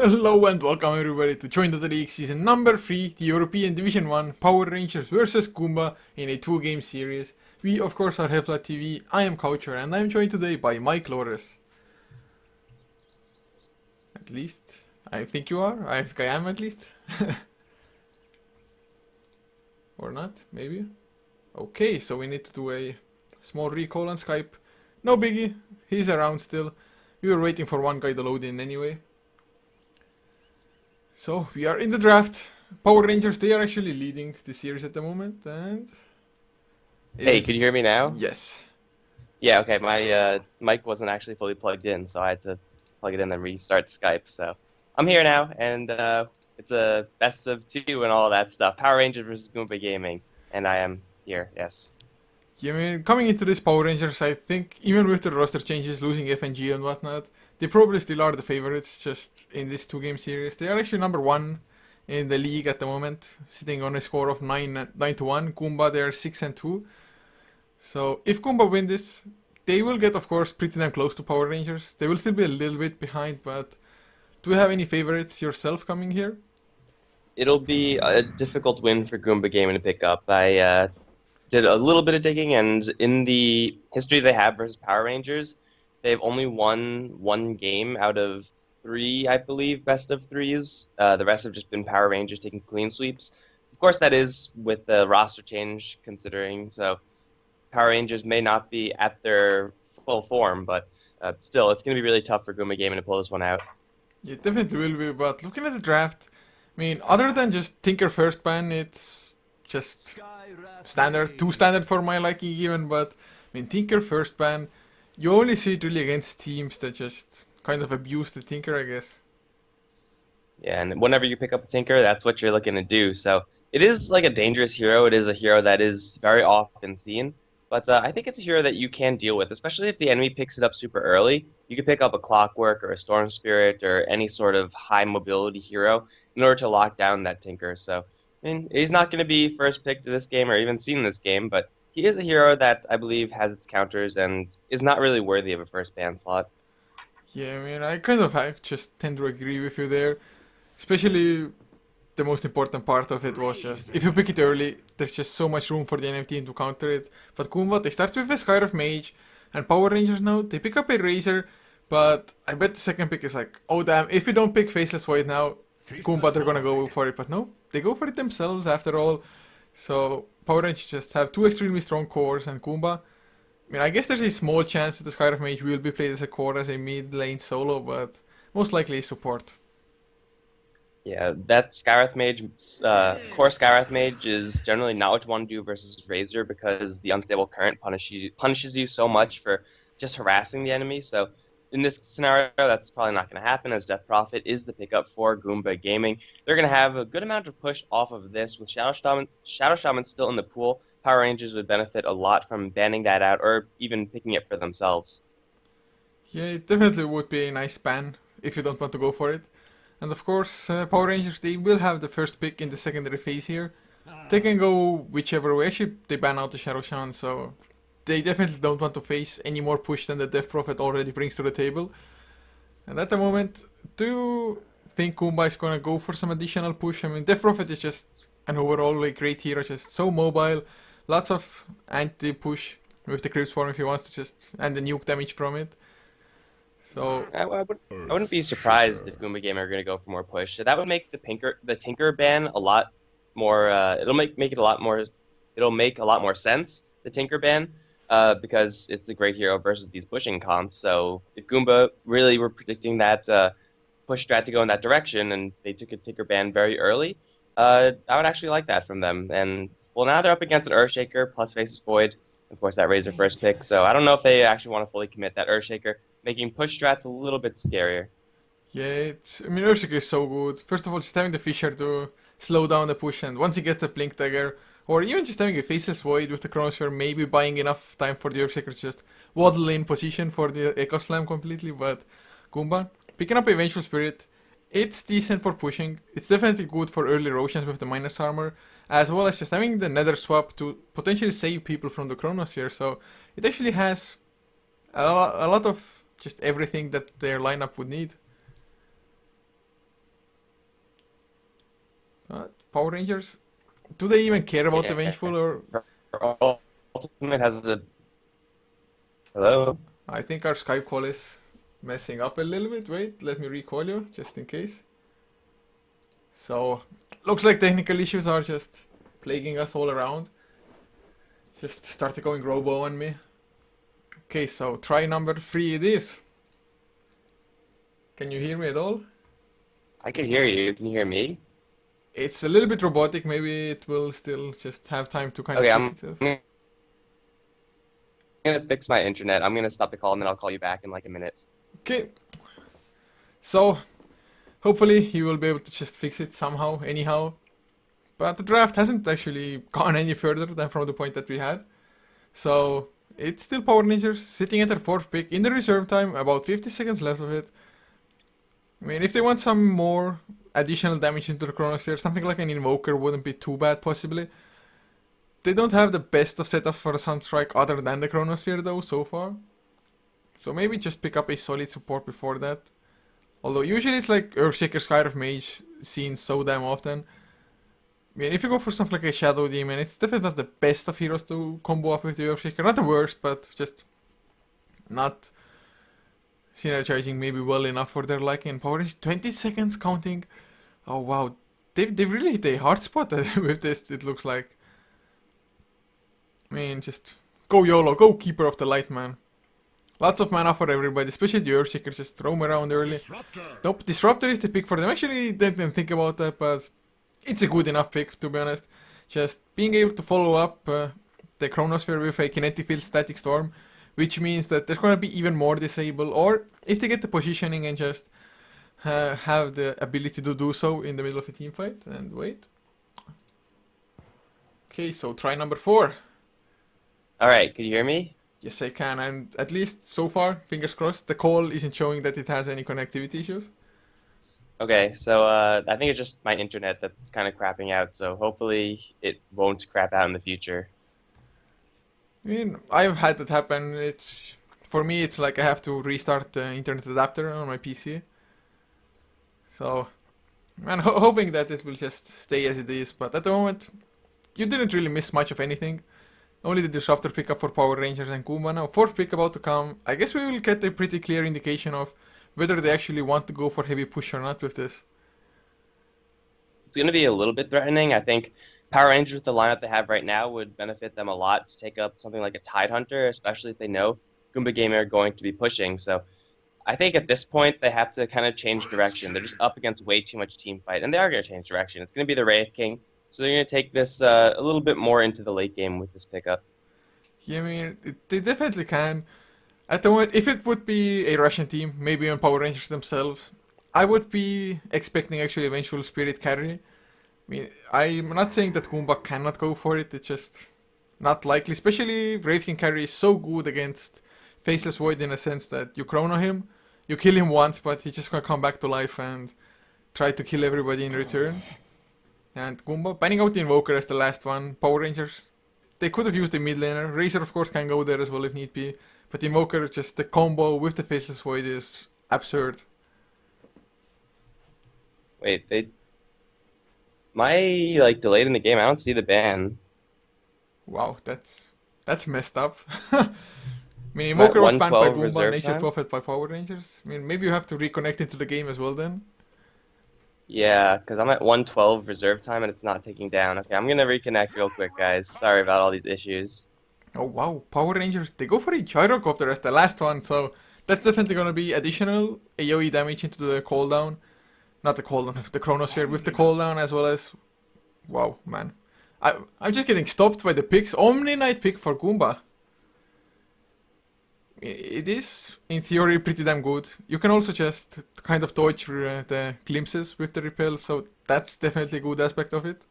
Hello and welcome everybody to Join Dota League Season number 3, the European Division 1 Power Rangers vs Goomba in a 2-game series. We of course are HeflaTV, I am Coucher and I am joined today by Mike Lores. At least, I think you are, I think I am at least. Or not, maybe. Okay, so we need to do a small recall on Skype. No biggie, he's around still. We were waiting for one guy to load in anyway. So, we are in the draft. Power Rangers, they are actually leading the series at the moment, and... Hey, could you hear me now? Yes. Yeah, okay, my mic wasn't actually fully plugged in, so I had to plug it in and restart Skype, so... I'm here now, and it's a best of 2 and all that stuff. Power Rangers vs Goomba Gaming, and I am here, yes. Yeah, I mean, coming into this Power Rangers, I think, even with the roster changes, losing FNG and whatnot, they probably still are the favorites, just in this 2-game series. They are actually number 1 in the league at the moment, sitting on a score of 9-1. Goomba, they are 6-2. So, if Goomba win this, they will get, of course, pretty damn close to Power Rangers. They will still be a little bit behind, but do you have any favorites yourself coming here? It'll be a difficult win for Goomba Gaming to pick up. I did a little bit of digging, and in the history they have versus Power Rangers, they've only won 1 game out of 3, I believe, best of 3s. The rest have just been Power Rangers taking clean sweeps. Of course, that is with the roster change considering, so Power Rangers may not be at their full form, but still, it's going to be really tough for Goomba Gaming to pull this one out. Yeah, it definitely will be, but looking at the draft, I mean, other than just Tinker first ban, it's just standard, too standard for my liking even, but I mean, Tinker first ban, you only see it really against teams that just kind of abuse the Tinker, I guess. Yeah, and whenever you pick up a Tinker, that's what you're looking to do. So it is like a dangerous hero. It is a hero that is very often seen, but I think it's a hero that you can deal with, especially if the enemy picks it up super early. You could pick up a Clockwork or a Storm Spirit or any sort of high mobility hero in order to lock down that Tinker. So, I mean, he's not going to be first pick to this game or even seen this game, but he is a hero that I believe has its counters and is not really worthy of a first ban slot. Yeah, I mean, I kind of just tend to agree with you there. Especially the most important part of it was just, if you pick it early, there's just so much room for the enemy team to counter it. But Goomba, they start with a Skyriff Mage, and Power Rangers now, they pick up a Razor, but I bet the second pick is like, oh damn, if we don't pick Faceless Void now, Goomba, they're gonna go for it. But no, they go for it themselves after all. So Power Rangers just have 2 extremely strong cores, and Goomba, I mean, I guess there's a small chance that the Skyriff Mage will be played as a core, as a mid lane solo, but most likely a support. Yeah, that Skyrath Mage, core Skyrath Mage is generally not what you want to do versus Razor because the unstable current punishes you so much for just harassing the enemy. So in this scenario, that's probably not going to happen as Death Prophet is the pickup for Goomba Gaming. They're going to have a good amount of push off of this with Shadow Shaman still in the pool. Power Rangers would benefit a lot from banning that out or even picking it for themselves. Yeah, it definitely would be a nice ban if you don't want to go for it. And of course, Power Rangers, they will have the first pick in the secondary phase here. They can go whichever way. Actually, they ban out the Shadow Shaman, so they definitely don't want to face any more push than the Death Prophet already brings to the table. And at the moment, do you think Goomba is going to go for some additional push? I mean, Death Prophet is just an overall great hero, just so mobile. Lots of anti-push with the Crypt Form if he wants to just, and the nuke damage from it. So I wouldn't be surprised if Goomba Gamer are going to go for more push. That would make the Tinker ban a lot more. It'll make it a lot more. It'll make a lot more sense. The Tinker ban, because it's a great hero versus these pushing comps. So if Goomba really were predicting that push strat to go in that direction, and they took a Tinker ban very early, I would actually like that from them. And well, now they're up against an Earthshaker plus Faceless Void. Of course, that Razor first pick. So I don't know if they actually want to fully commit that Earthshaker, making push strats a little bit scarier. yeah, I mean, Urshik is so good. First of all, just having the Fisher to slow down the push, and once he gets a Blink Dagger, or even just having a Faceless Void with the Chronosphere, maybe buying enough time for the Earthshaker to just waddle in position for the Echo Slam completely. But Goomba, picking up a Vengeful Spirit, it's decent for pushing. It's definitely good for early Roshians with the Minus Armor, as well as just having the Nether Swap to potentially save people from the Chronosphere. So it actually has a lot of just everything that their lineup would need. Power Rangers, do they even care about the Yeah. Vengeful, or Ultimate has a hello. I think our Skype call is messing up a little bit. Wait, let me recall you just in case. So, looks like technical issues are just plaguing us all around. Just started going robo on me. Okay, so try number 3 it is. Can you hear me at all? I can hear you. Can you hear me? It's a little bit robotic. Maybe it will still just have time to kind Okay, of I'm fix itself. gonna fix my internet. I'm gonna stop the call and then I'll call you back in like a minute. Okay. So, hopefully he will be able to just fix it somehow, anyhow. But the draft hasn't actually gone any further than from the point that we had. So, it's still Power Rangers sitting at their 4th pick in the reserve time, about 50 seconds left of it. I mean, if they want some more additional damage into the Chronosphere, something like an Invoker wouldn't be too bad, possibly. They don't have the best of setups for a Sunstrike other than the Chronosphere, though, so far. So maybe just pick up a solid support before that. Although usually it's like Earthshaker, Skyriff Mage seen so damn often. I mean, if you go for something like a Shadow Demon, it's definitely not the best of heroes to combo up with the Earthshaker. Not the worst, but just not synergizing maybe well enough for their liking. Power Rangers, 20 seconds counting. Oh wow, they really hit a hard spot with this, it looks like. I mean, just go YOLO, go Keeper of the Light, man. Lots of mana for everybody, especially the Earthshaker, just roam around early. Nope, Disruptor is the pick for them. Actually, didn't think about that, but it's a good enough pick, to be honest. Just being able to follow up the Chronosphere with a Kinetic Field Static Storm, which means that they're going to be even more disable, or if they get the positioning and just have the ability to do so in the middle of a team fight. And wait. Okay, so try number 4. Alright, can you hear me? Yes, I can, and at least so far, fingers crossed, the call isn't showing that it has any connectivity issues. Okay, so I think it's just my internet that's kind of crapping out, so hopefully it won't crap out in the future. I mean, I've had that happen. For me, it's like I have to restart the internet adapter on my PC. So, I'm hoping that it will just stay as it is, but at the moment, you didn't really miss much of anything. Only the Disruptor pickup for Power Rangers and Goomba. Now, 4th pick about to come. I guess we will get a pretty clear indication of whether they actually want to go for heavy push or not with this. It's going to be a little bit threatening. I think Power Rangers with the lineup they have right now would benefit them a lot to take up something like a Tide Hunter, especially if they know Goomba Gamer are going to be pushing. So I think at this point they have to kind of change direction. They're just up against way too much team fight, and they are going to change direction. It's going to be the Wraith King. So they're going to take this a little bit more into the late game with this pickup. Yeah, I mean, they definitely can. At the moment, if it would be a Russian team, maybe on Power Rangers themselves, I would be expecting actually eventual Spirit carry. I mean, I'm not saying that Goomba cannot go for it, it's just not likely. Especially Wraith King carry is so good against Faceless Void in a sense that you chrono him, you kill him once, but he's just gonna come back to life and try to kill everybody in return. And Goomba, banning out the Invoker as the last one. Power Rangers, they could have used the mid laner. Razor, of course, can go there as well if need be. But Invoker, just the combo with the Faceless Void is absurd. Wait, my delayed in the game. I don't see the ban. Wow, that's messed up. I mean, Invoker was banned by 112 Goomba, reserve Nature's time? Prophet by Power Rangers. I mean, maybe you have to reconnect into the game as well then. Yeah, because I'm at 112 reserve time and it's not taking down. Okay, I'm gonna reconnect real quick, guys. Sorry about all these issues. Oh wow, Power Rangers, they go for a Gyrocopter as the last one, so that's definitely gonna be additional AoE damage into the cooldown. Not the cooldown, the Chronosphere with the cooldown as well as... Wow, man. I'm just getting stopped by the picks. Omni Knight pick for Goomba. It is, in theory, pretty damn good. You can also just kind of dodge the glimpses with the repel, so that's definitely a good aspect of it.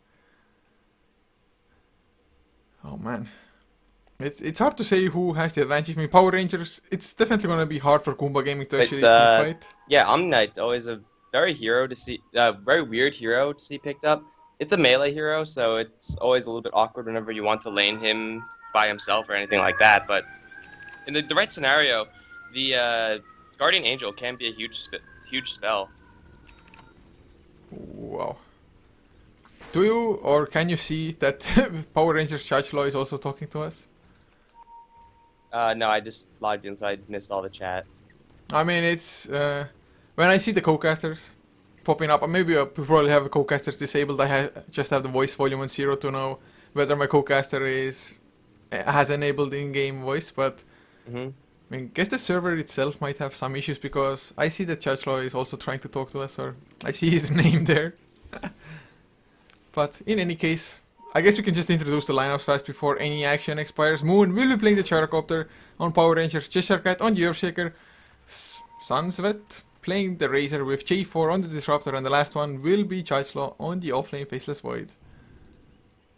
Oh man. It's hard to say who has the advantage. I mean, Power Rangers, it's definitely going to be hard for Goomba Gaming to actually team fight. Yeah, Omni-Knight, always a very very weird hero to see picked up. It's a melee hero, so it's always a little bit awkward whenever you want to lane him by himself or anything like that. But in the right scenario, the Guardian Angel can be a huge spell. Wow. Do you or can you see that Power Rangers Chachlo is also talking to us? No, I just logged in, so I missed all the chat. I mean, it's when I see the co-casters popping up, and maybe I probably have co-casters disabled. I just have the voice volume on 0 to know whether my co-caster has enabled in-game voice. But Hmm. I mean, guess the server itself might have some issues because I see that Chachlo is also trying to talk to us, or I see his name there. But in any case, I guess we can just introduce the lineups fast before any action expires. Moon will be playing the Gyrocopter on Power Rangers, Cheshire Cat on the Earthshaker, Sunsvet playing the Razor with J4 on the Disruptor, and the last one will be Chachlo on the offlane Faceless Void.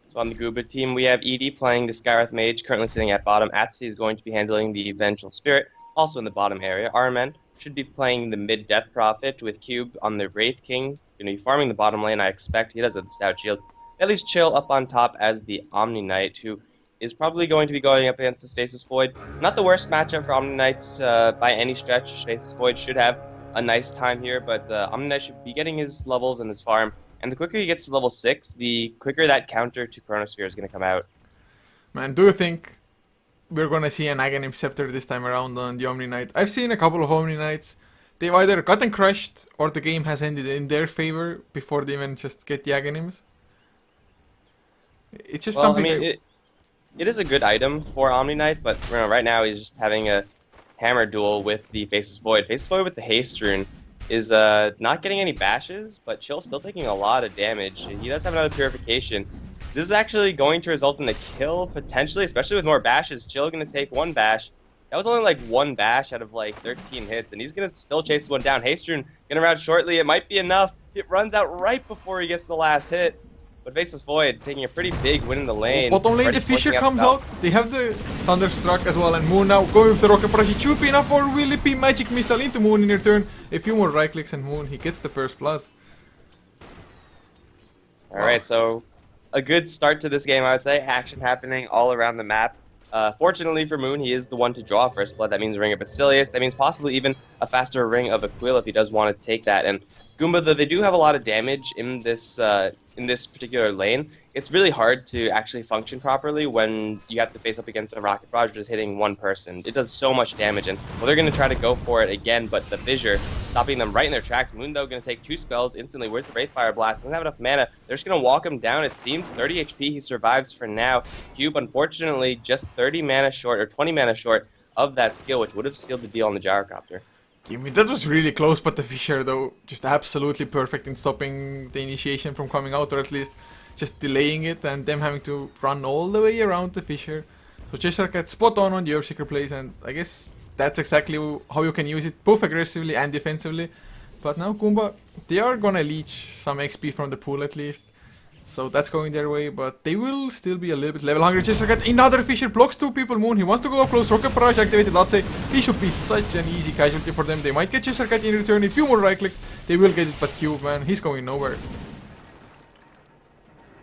So on the Goomba team, we have Edie playing the Skyrath Mage, currently sitting at bottom. Atsi is going to be handling the Vengeful Spirit, also in the bottom area. Armen should be playing the mid-Death Prophet with Cube on the Wraith King. Going to be farming the bottom lane, I expect. He does have the Stout Shield. At least Chill up on top as the Omni Knight, who is probably going to be going up against the Stasis Void. Not the worst matchup for Omni Knight by any stretch. Stasis Void should have a nice time here, but Omni Knight should be getting his levels and his farm. And the quicker he gets to level 6, the quicker that counter to Chronosphere is going to come out. Man, do you think we're gonna see an Aghanim Scepter this time around on the Omni Knight? I've seen a couple of Omni Knights. They've either gotten crushed or the game has ended in their favor before they even just get the Aghanims. It's just Well, I something. mean, it is a good item for Omni Knight, but right now he's just having a hammer duel with the Faceless Void. Faceless Void with the Haste Rune is not getting any bashes, but Chill's still taking a lot of damage. He does have another Purification. This is actually going to result in a kill, potentially, especially with more bashes. Chill going to take one bash. That was only like one bash out of like 13 hits, and he's going to still chase one down. Haste Rune going to round shortly. It might be enough. It runs out right before he gets the last hit. But Faceless Void taking a pretty big win in the lane. Bottom lane, already the Fisher pushing up comes south. out. They have the Thunderstruck as well, and Moon now going with the Rocket Barrage. Choopy enough for Willy P. Magic Missile into Moon in return. A few more right clicks and Moon, he gets the first blood. Alright, so a good start to this game, I would say. Action happening all around the map. Fortunately for Moon, he is the one to draw first blood. That means Ring of Basilius. That means possibly even a faster Ring of Aquila if he does want to take that. And Goomba, though they do have a lot of damage in this particular lane, it's really hard to actually function properly when you have to face up against a Rocket Barrage just hitting one person. It does so much damage, and well, they're going to try to go for it again, but the Fissure stopping them right in their tracks. Moon, though, going to take 2 spells instantly. Where's the Wraithfire Blast? Doesn't have enough mana. They're just going to walk him down, it seems. 30 HP, he survives for now. Cube, unfortunately, just 30 mana short, or 20 mana short of that skill, which would have sealed the deal on the Gyrocopter. I mean, that was really close, but the Fisher, though, just absolutely perfect in stopping the initiation from coming out, or at least just delaying it, and them having to run all the way around the Fisher. So Cheshire Cat spot on the Earthshaker plays, and I guess that's exactly how you can use it, both aggressively and defensively. But now Goomba, they are gonna leech some XP from the pool at least. So that's going their way, but they will still be a little bit level hungry. Cheshire Cat, another Fisher, blocks 2 people. Moon, he wants to go up close. Rocket Barrage activated. Let's say he should be such an easy casualty for them. They might get Cheshire Cat in return. A few more right clicks, they will get it, but Cube, man, he's going nowhere.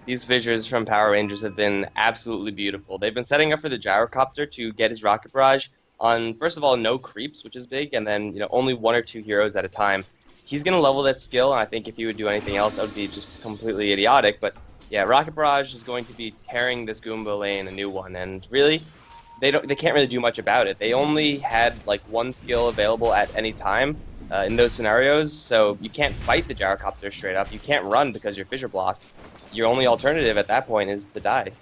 These fissures from Power Rangers have been absolutely beautiful. They've been setting up for the Gyrocopter to get his Rocket Barrage on, first of all, no creeps, which is big, and then only 1 or 2 heroes at a time. He's going to level that skill, and I think if he would do anything else, that would be just completely idiotic. But yeah, Rocket Barrage is going to be tearing this Goomba lane a new one, and really, they can't really do much about it. They only had like 1 skill available at any time in those scenarios, so you can't fight the Gyrocopter straight up. You can't run because you're fissure blocked. Your only alternative at that point is to die.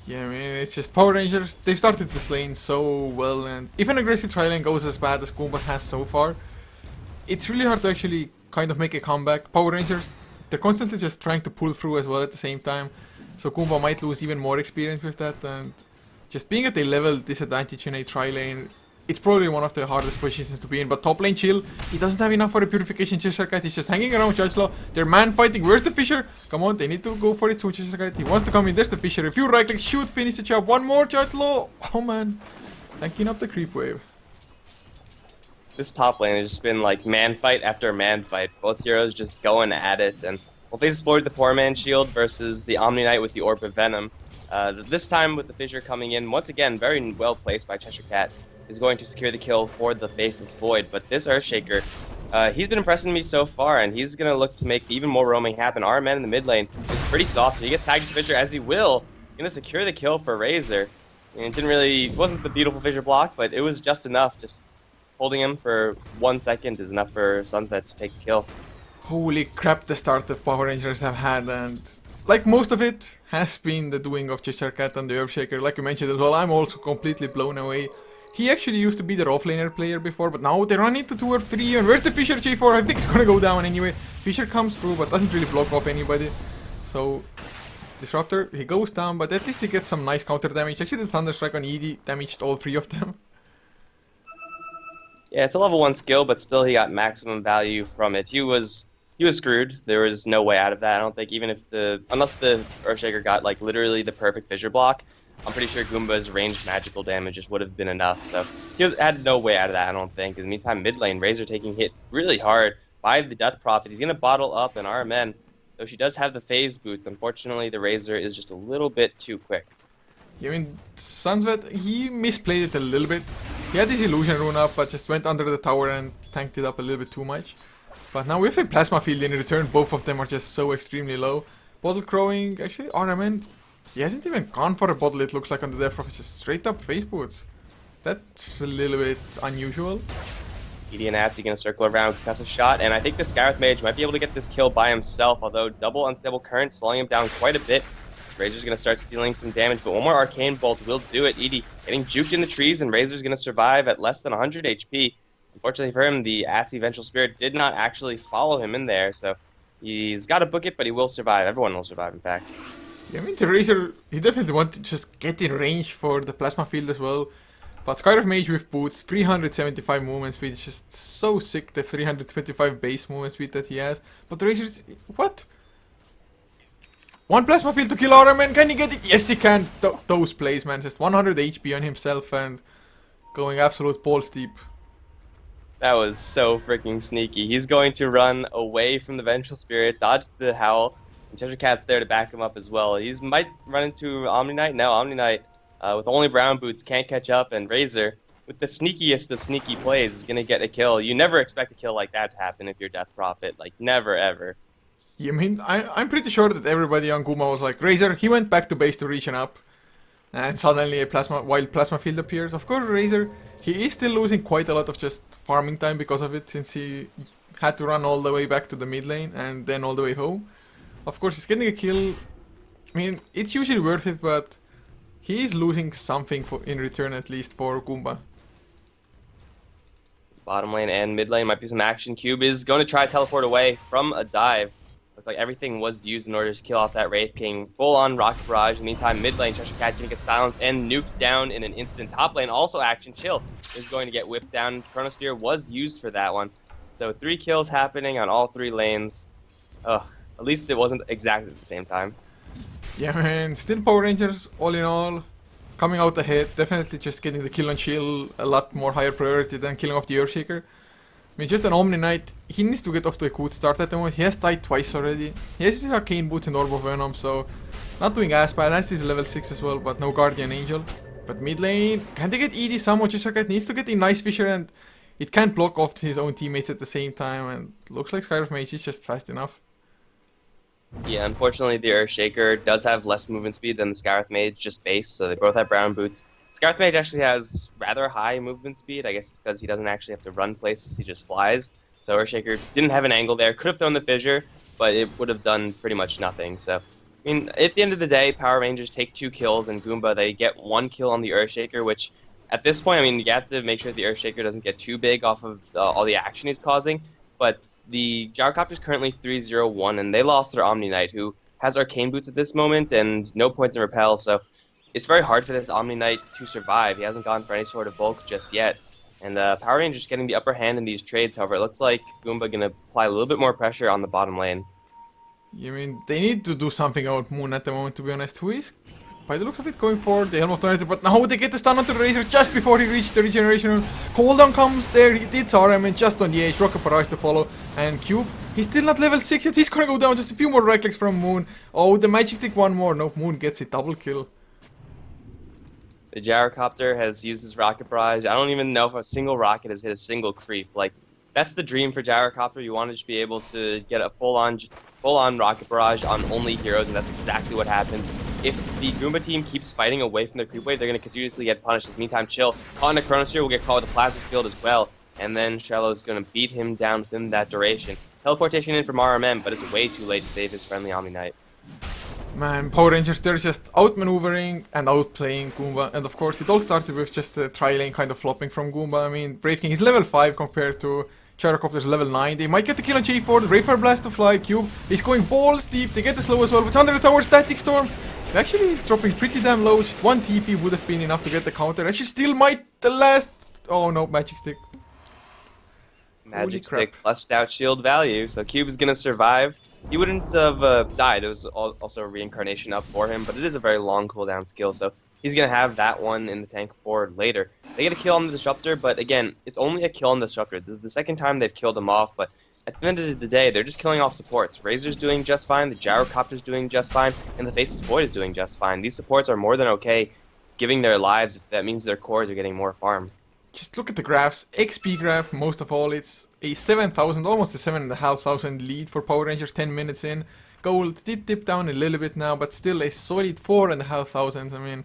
Yeah, I mean, it's just Power Rangers, they started this lane so well, and if an aggressive tri-lane goes as bad as Goomba has so far, it's really hard to actually kind of make a comeback. Power Rangers, they're constantly just trying to pull through as well at the same time, so Goomba might lose even more experience with that, and just being at a level disadvantage in a tri-lane, it's probably one of the hardest positions to be in. But top lane Chill, he doesn't have enough for a Purification. Cheshire Cat, he's just hanging around Chachlo. They're man fighting. Where's the Fisher? Come on, they need to go for it soon. Cheshire Cat, he wants to come in. There's the Fisher. If you right click, shoot, finish the job. One more Chachlo. Oh man, tanking up the creep wave. This top lane has just been like man fight after man fight. Both heroes just going at it, and we'll face forward the Poor Man Shield versus the Omni Knight with the Orb of Venom. This time with the Fissure coming in, once again, very well placed by Cheshire Cat, is going to secure the kill for the Faceless Void. But this Earthshaker He's been impressing me so far, and he's going to look to make even more roaming happen. Our man in the mid lane is pretty soft. He gets tagged to Fissure as he will. Going to secure the kill for Razor. And it wasn't the beautiful Fissure block, but it was just enough. Just holding him for 1 second is enough for Sunset to take the kill. Holy crap, the start of Power Rangers have had, and like most of it has been the doing of Cheshire Cat and the Earthshaker. Like you mentioned as well, I'm also completely blown away. He actually used to be their offlaner player before, but now they run into 2 or 3, and where's the Fissure J4? I think it's gonna go down anyway. Fissure comes through, but doesn't really block off anybody. So, Disruptor, he goes down, but at least he gets some nice counter damage. Actually, the Thunder Strike on ED damaged all 3 of them. Yeah, it's a level 1 skill, but still he got maximum value from it. He was screwed. There was no way out of that. I don't think even if unless the Earthshaker got like literally the perfect Fissure block, I'm pretty sure Goomba's ranged magical damage just would have been enough. So had no way out of that, I don't think. In the meantime, mid lane, Razor taking hit really hard by the Death Prophet. He's going to bottle up, and RMN, though she does have the phase boots, unfortunately the Razor is just a little bit too quick. Yeah, I mean, Sunsvet, he misplayed it a little bit. He had this illusion rune up, but just went under the tower and tanked it up a little bit too much. But now with a Plasma Field in return, both of them are just so extremely low. Bottle Crowing, actually, RMN, he hasn't even gone for a bottle, it looks like, on the Death Prophet, just straight up face boots. That's a little bit unusual. ED and Atsy going to circle around, concussive shot, and I think the Scarith Mage might be able to get this kill by himself, although double unstable current slowing him down quite a bit. This Razor's going to start stealing some damage, but one more Arcane Bolt will do it. ED getting juked in the trees, and Razor's going to survive at less than 100 HP. Unfortunately for him, the Atsy Vengeful Spirit did not actually follow him in there, so he's got to book it, but he will survive. Everyone will survive, in fact. Yeah, I mean, the Razor, he definitely wanted to just get in range for the Plasma Field as well. But Scarif Mage with boots, 375 movement speed, is just so sick, the 325 base movement speed that he has. But the Razor's, what? 1 Plasma Field to kill RMN, can he get it? Yes, he can. Those plays, man, just 100 HP on himself and going absolute balls deep. That was so freaking sneaky. He's going to run away from the Vengeful Spirit, dodge the Howl, and Cheshire Cat's there to back him up as well. He might run into Omni Knight. No, Omni Knight, with only brown boots, can't catch up, and Razor, with the sneakiest of sneaky plays, is going to get a kill. You never expect a kill like that to happen if you're Death Prophet. Like, never, ever. Yeah, I mean, I'm pretty sure that everybody on Goomba was like, Razor, he went back to base to reach up. And suddenly a wild Plasma Field appears. Of course, Razor, he is still losing quite a lot of just farming time because of it, since he had to run all the way back to the mid lane and then all the way home. Of course, he's getting a kill. I mean, it's usually worth it, but he is losing something in return, at least for Goomba. Bottom lane and mid lane might be some action. Cube is going to try to teleport away from a dive. Looks like everything was used in order to kill off that Wraith King. Full on Rocket Barrage. In the meantime, mid lane, Cheshire Cat going to get silenced and nuked down in an instant. Top lane, also action. Chill is going to get whipped down. Chronosphere was used for that one. So 3 kills happening on all 3 lanes. Ugh, at least it wasn't exactly at the same time. Yeah, man, still Power Rangers, all in all, coming out ahead. Definitely just getting the kill on Chill a lot more higher priority than killing off the Earthshaker. I mean, just an Omni Knight, he needs to get off to a good start at the moment. He has died twice already. He has his Arcane Boots and Orb of Venom, so not doing as bad. That's his level 6 as well, but no Guardian Angel. But mid lane, can they get ED somehow? Cheshire Cat needs to get a nice Fissure, and it can't block off his own teammates at the same time, and looks like Scarif Mage is just fast enough. Yeah, unfortunately the Earthshaker does have less movement speed than the Scarith Mage, just base, so they both have brown boots. Scarith Mage actually has rather high movement speed. I guess it's because he doesn't actually have to run places, he just flies. So Earthshaker didn't have an angle there, could have thrown the Fissure, but it would have done pretty much nothing. So, I mean, at the end of the day, Power Rangers take 2 kills, and Goomba, they get 1 kill on the Earthshaker, which at this point, I mean, you have to make sure the Earthshaker doesn't get too big off of all the action he's causing, but the Gyrocopter is currently 3-0-1, and they lost their Omni Knight, who has Arcane Boots at this moment and no points in Repel, so it's very hard for this Omni Knight to survive. He hasn't gone for any sort of bulk just yet. And Power Rangers getting the upper hand in these trades, however, it looks like Goomba going to apply a little bit more pressure on the bottom lane. I mean, they need to do something about Moon at the moment, to be honest. Who is, by the looks of it, going for the Helm of Tornado, but now they get the stun onto the Razor just before he reached the regeneration. Cooldown comes there, it's RMN just on the edge, Rocket Barrage to follow, and Cube, he's still not level 6 yet, he's gonna go down, just a few more right clicks from Moon. Oh, the Magic Stick one more, no, Moon gets a double kill. The Gyrocopter has used his Rocket Barrage. I don't even know if a single rocket has hit a single creep. Like, That's the dream for Gyrocopter. You want to just be able to get a full-on rocket barrage on only heroes, and that's exactly what happened. If the Goomba team keeps fighting away from their creep wave, they're going to continuously get punished. In the meantime, Chill, caught in a Chronosphere, will get caught with the Plasma Field as well, and then Shallow's going to beat him down within that duration. Teleportation in from RMM, but it's way too late to save his friendly Omni Knight. Man, Power Rangers, they're just outmaneuvering and outplaying Goomba, and of course it all started with just a tri-lane kind of flopping from Goomba. I mean, Brave King is level 5 compared to Gyrocopter's level 9. They might get the kill on J4, the Rayfire Blast to fly, Cube is going balls deep, they get the slow as well, but under the tower, Static Storm actually is dropping pretty damn low. Just one TP would have been enough to get the counter, actually still might the last... Oh no, Magic Stick. Magic Stick plus Stout Shield value, so Cube is going to survive. He wouldn't have died, it was also a reincarnation up for him, but it is a very long cooldown skill, so he's going to have that one in the tank forward later. They get a kill on the Disruptor, but again, it's only a kill on the Disruptor. This is the second time they've killed him off, but at the end of the day, they're just killing off supports. Razor's doing just fine, the Gyrocopter's doing just fine, and the Faceless Void is doing just fine. These supports are more than okay giving their lives if that means their cores are getting more farm. Just look at the graphs. XP graph, most of all, it's a 7,000, almost a 7,500 lead for Power Rangers 10 minutes in. Gold did dip down a little bit now, but still a solid 4,500. I mean,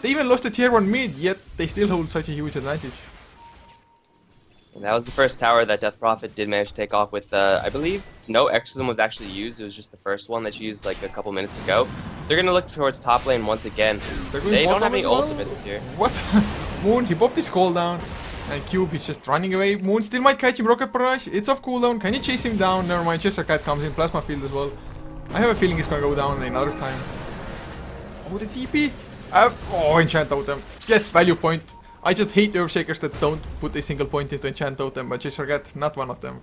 they even lost a tier 1 mid, yet they still hold such a huge advantage. And that was the first tower that Death Prophet did manage to take off with, I believe, no exorcism was actually used. It was just the first one that she used like a couple minutes ago. They're going to look towards top lane once again. They don't have any ultimates here. What? Moon, he popped his cooldown. And Cube is just running away. Moon still might catch him. Rocket Barrage, it's off cooldown. Can you chase him down? Never mind, Chester Cat comes in. Plasma Field as well. I have a feeling he's going to go down another time. Oh, the TP. Oh, Enchant Totem. Yes, value point. I just hate Earthshakers that don't put a single point into Enchant Totem, but Chester Cat, not one of them.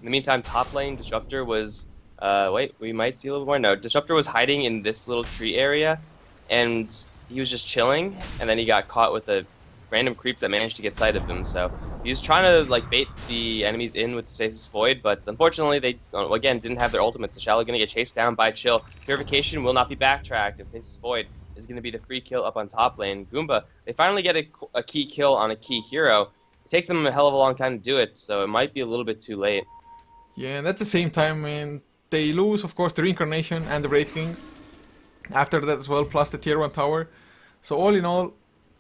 In the meantime, top lane Disruptor was... wait, we might see a little more. No, Disruptor was hiding in this little tree area, and he was just chilling, and then he got caught with the random creeps that managed to get sight of him. So he was trying to like bait the enemies in with Faceless Void, but unfortunately they again didn't have their ultimates. So Shallow gonna get chased down by Chill. Purification will not be backtracked, and Faceless Void is gonna be the free kill up on top lane. Goomba, they finally get a key kill on a key hero. It takes them a hell of a long time to do it, so it might be a little bit too late. Yeah, and at the same time, I mean, they lose, of course, the Reincarnation and the Brave King after that as well, plus the tier 1 tower. So all in all,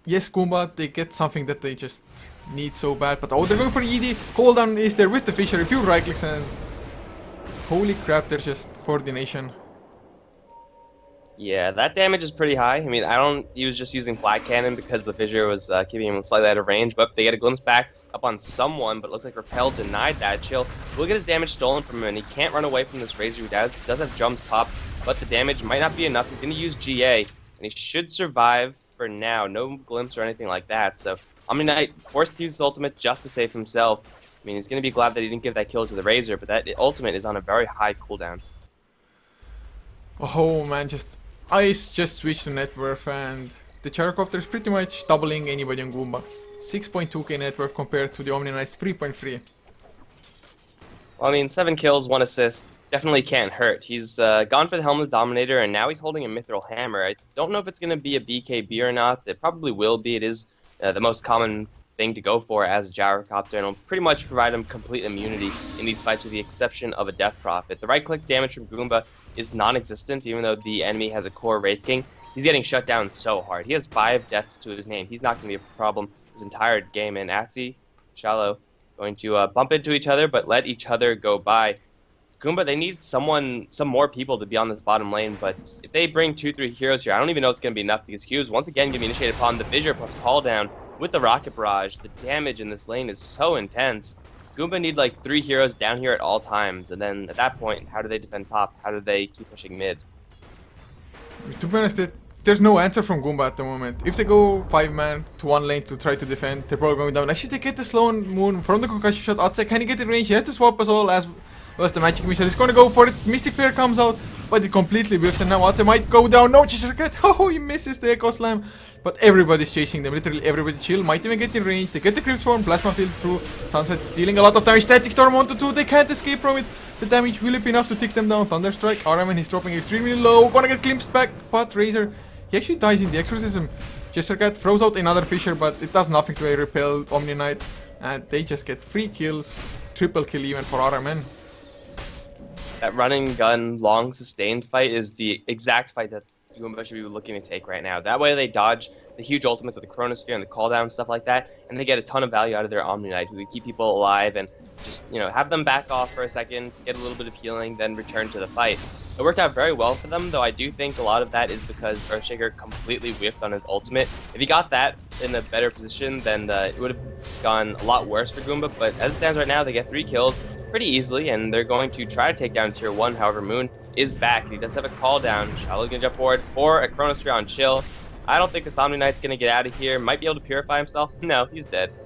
yes, Goomba, they get something that they just need so bad. But oh, they're going for ED. Cooldown is there with the Fisher, a few right clicks, and holy crap, they're just for the nation. Yeah, that damage is pretty high. I mean, he was just using Black Cannon because the Fissure was keeping him slightly out of range, but they get a glimpse back up on someone, but it looks like Repel denied that. Chill will get his damage stolen from him, and he can't run away from this Razor, who does have jumps popped, but the damage might not be enough. He's going to use GA, and he should survive for now. No glimpse or anything like that, so Omni Knight forced to use his ultimate just to save himself. I mean, he's going to be glad that he didn't give that kill to the Razor, but that ultimate is on a very high cooldown. Oh man, Ice just switched to net worth, and the Gyrocopter is pretty much doubling anybody on Goomba. 6.2k net worth compared to the Omni Knight's 3.3. Well, I mean, 7 kills, 1 assist, definitely can't hurt. He's gone for the Helmet Dominator, and now he's holding a Mithril Hammer. I don't know if it's going to be a BKB or not. It probably will be. It is the most common thing to go for as a Gyrocopter, and it'll pretty much provide him complete immunity in these fights with the exception of a Death Prophet. The right-click damage from Goomba is non-existent, even though the enemy has a core Wraith King. He's getting shut down so hard. He has 5 deaths to his name. He's not going to be a problem his entire game, and Atsi, Shallow, going to bump into each other, but let each other go by. Goomba, they need some more people to be on this bottom lane, but if they bring 2-3 heroes here, I don't even know it's going to be enough, because Hughes once again going to be initiated upon the Fissure plus call down with the Rocket Barrage. The damage in this lane is so intense. Goomba need like 3 heroes down here at all times, and then at that point, how do they defend top? How do they keep pushing mid? To be honest, there's no answer from Goomba at the moment. If they go 5-man to one lane to try to defend, they're probably going down. Actually, they get the slow Moon from the concussion shot outside. Can he get in range? He has to swap us all as well as the Magic Missile. He's going to go for it. Mystic Flare comes out, but it completely whiffs, and now Atse might go down. No, Chishrakat. Oh, he misses the Echo Slam. But everybody's chasing them. Literally everybody. Chill might even get in range. They get the Crypt Form, Plasma Field through. Sunset stealing a lot of damage. Static Storm 1-2. They can't escape from it. The damage will be enough to take them down. Thunderstrike. Araman, he's dropping extremely low. Gonna get glimpsed back. But Razor, he actually dies in the Exorcism. Chestercat throws out another Fissure, but it does nothing to a repelled Omni Knight. and they just get 3 kills, triple kill even for RMN. That running gun long sustained fight is the exact fight that Goomba should be looking to take right now. That way they dodge the huge ultimates of the Chronosphere and the cooldown stuff like that, and they get a ton of value out of their Omni Knight, who can keep people alive and just, you know, have them back off for a second, get a little bit of healing, then return to the fight. It worked out very well for them, though I do think a lot of that is because Earthshaker completely whiffed on his ultimate. If he got that in a better position, then it would have gone a lot worse for Goomba, but as it stands right now, they get 3 kills pretty easily, and they're going to try to take down Tier 1. However, Moon is back, and he does have a call down. Shallow's going to jump forward for a Chronosphere on Chill. I don't think this Omni Knight's going to get out of here. Might be able to purify himself. No, he's dead.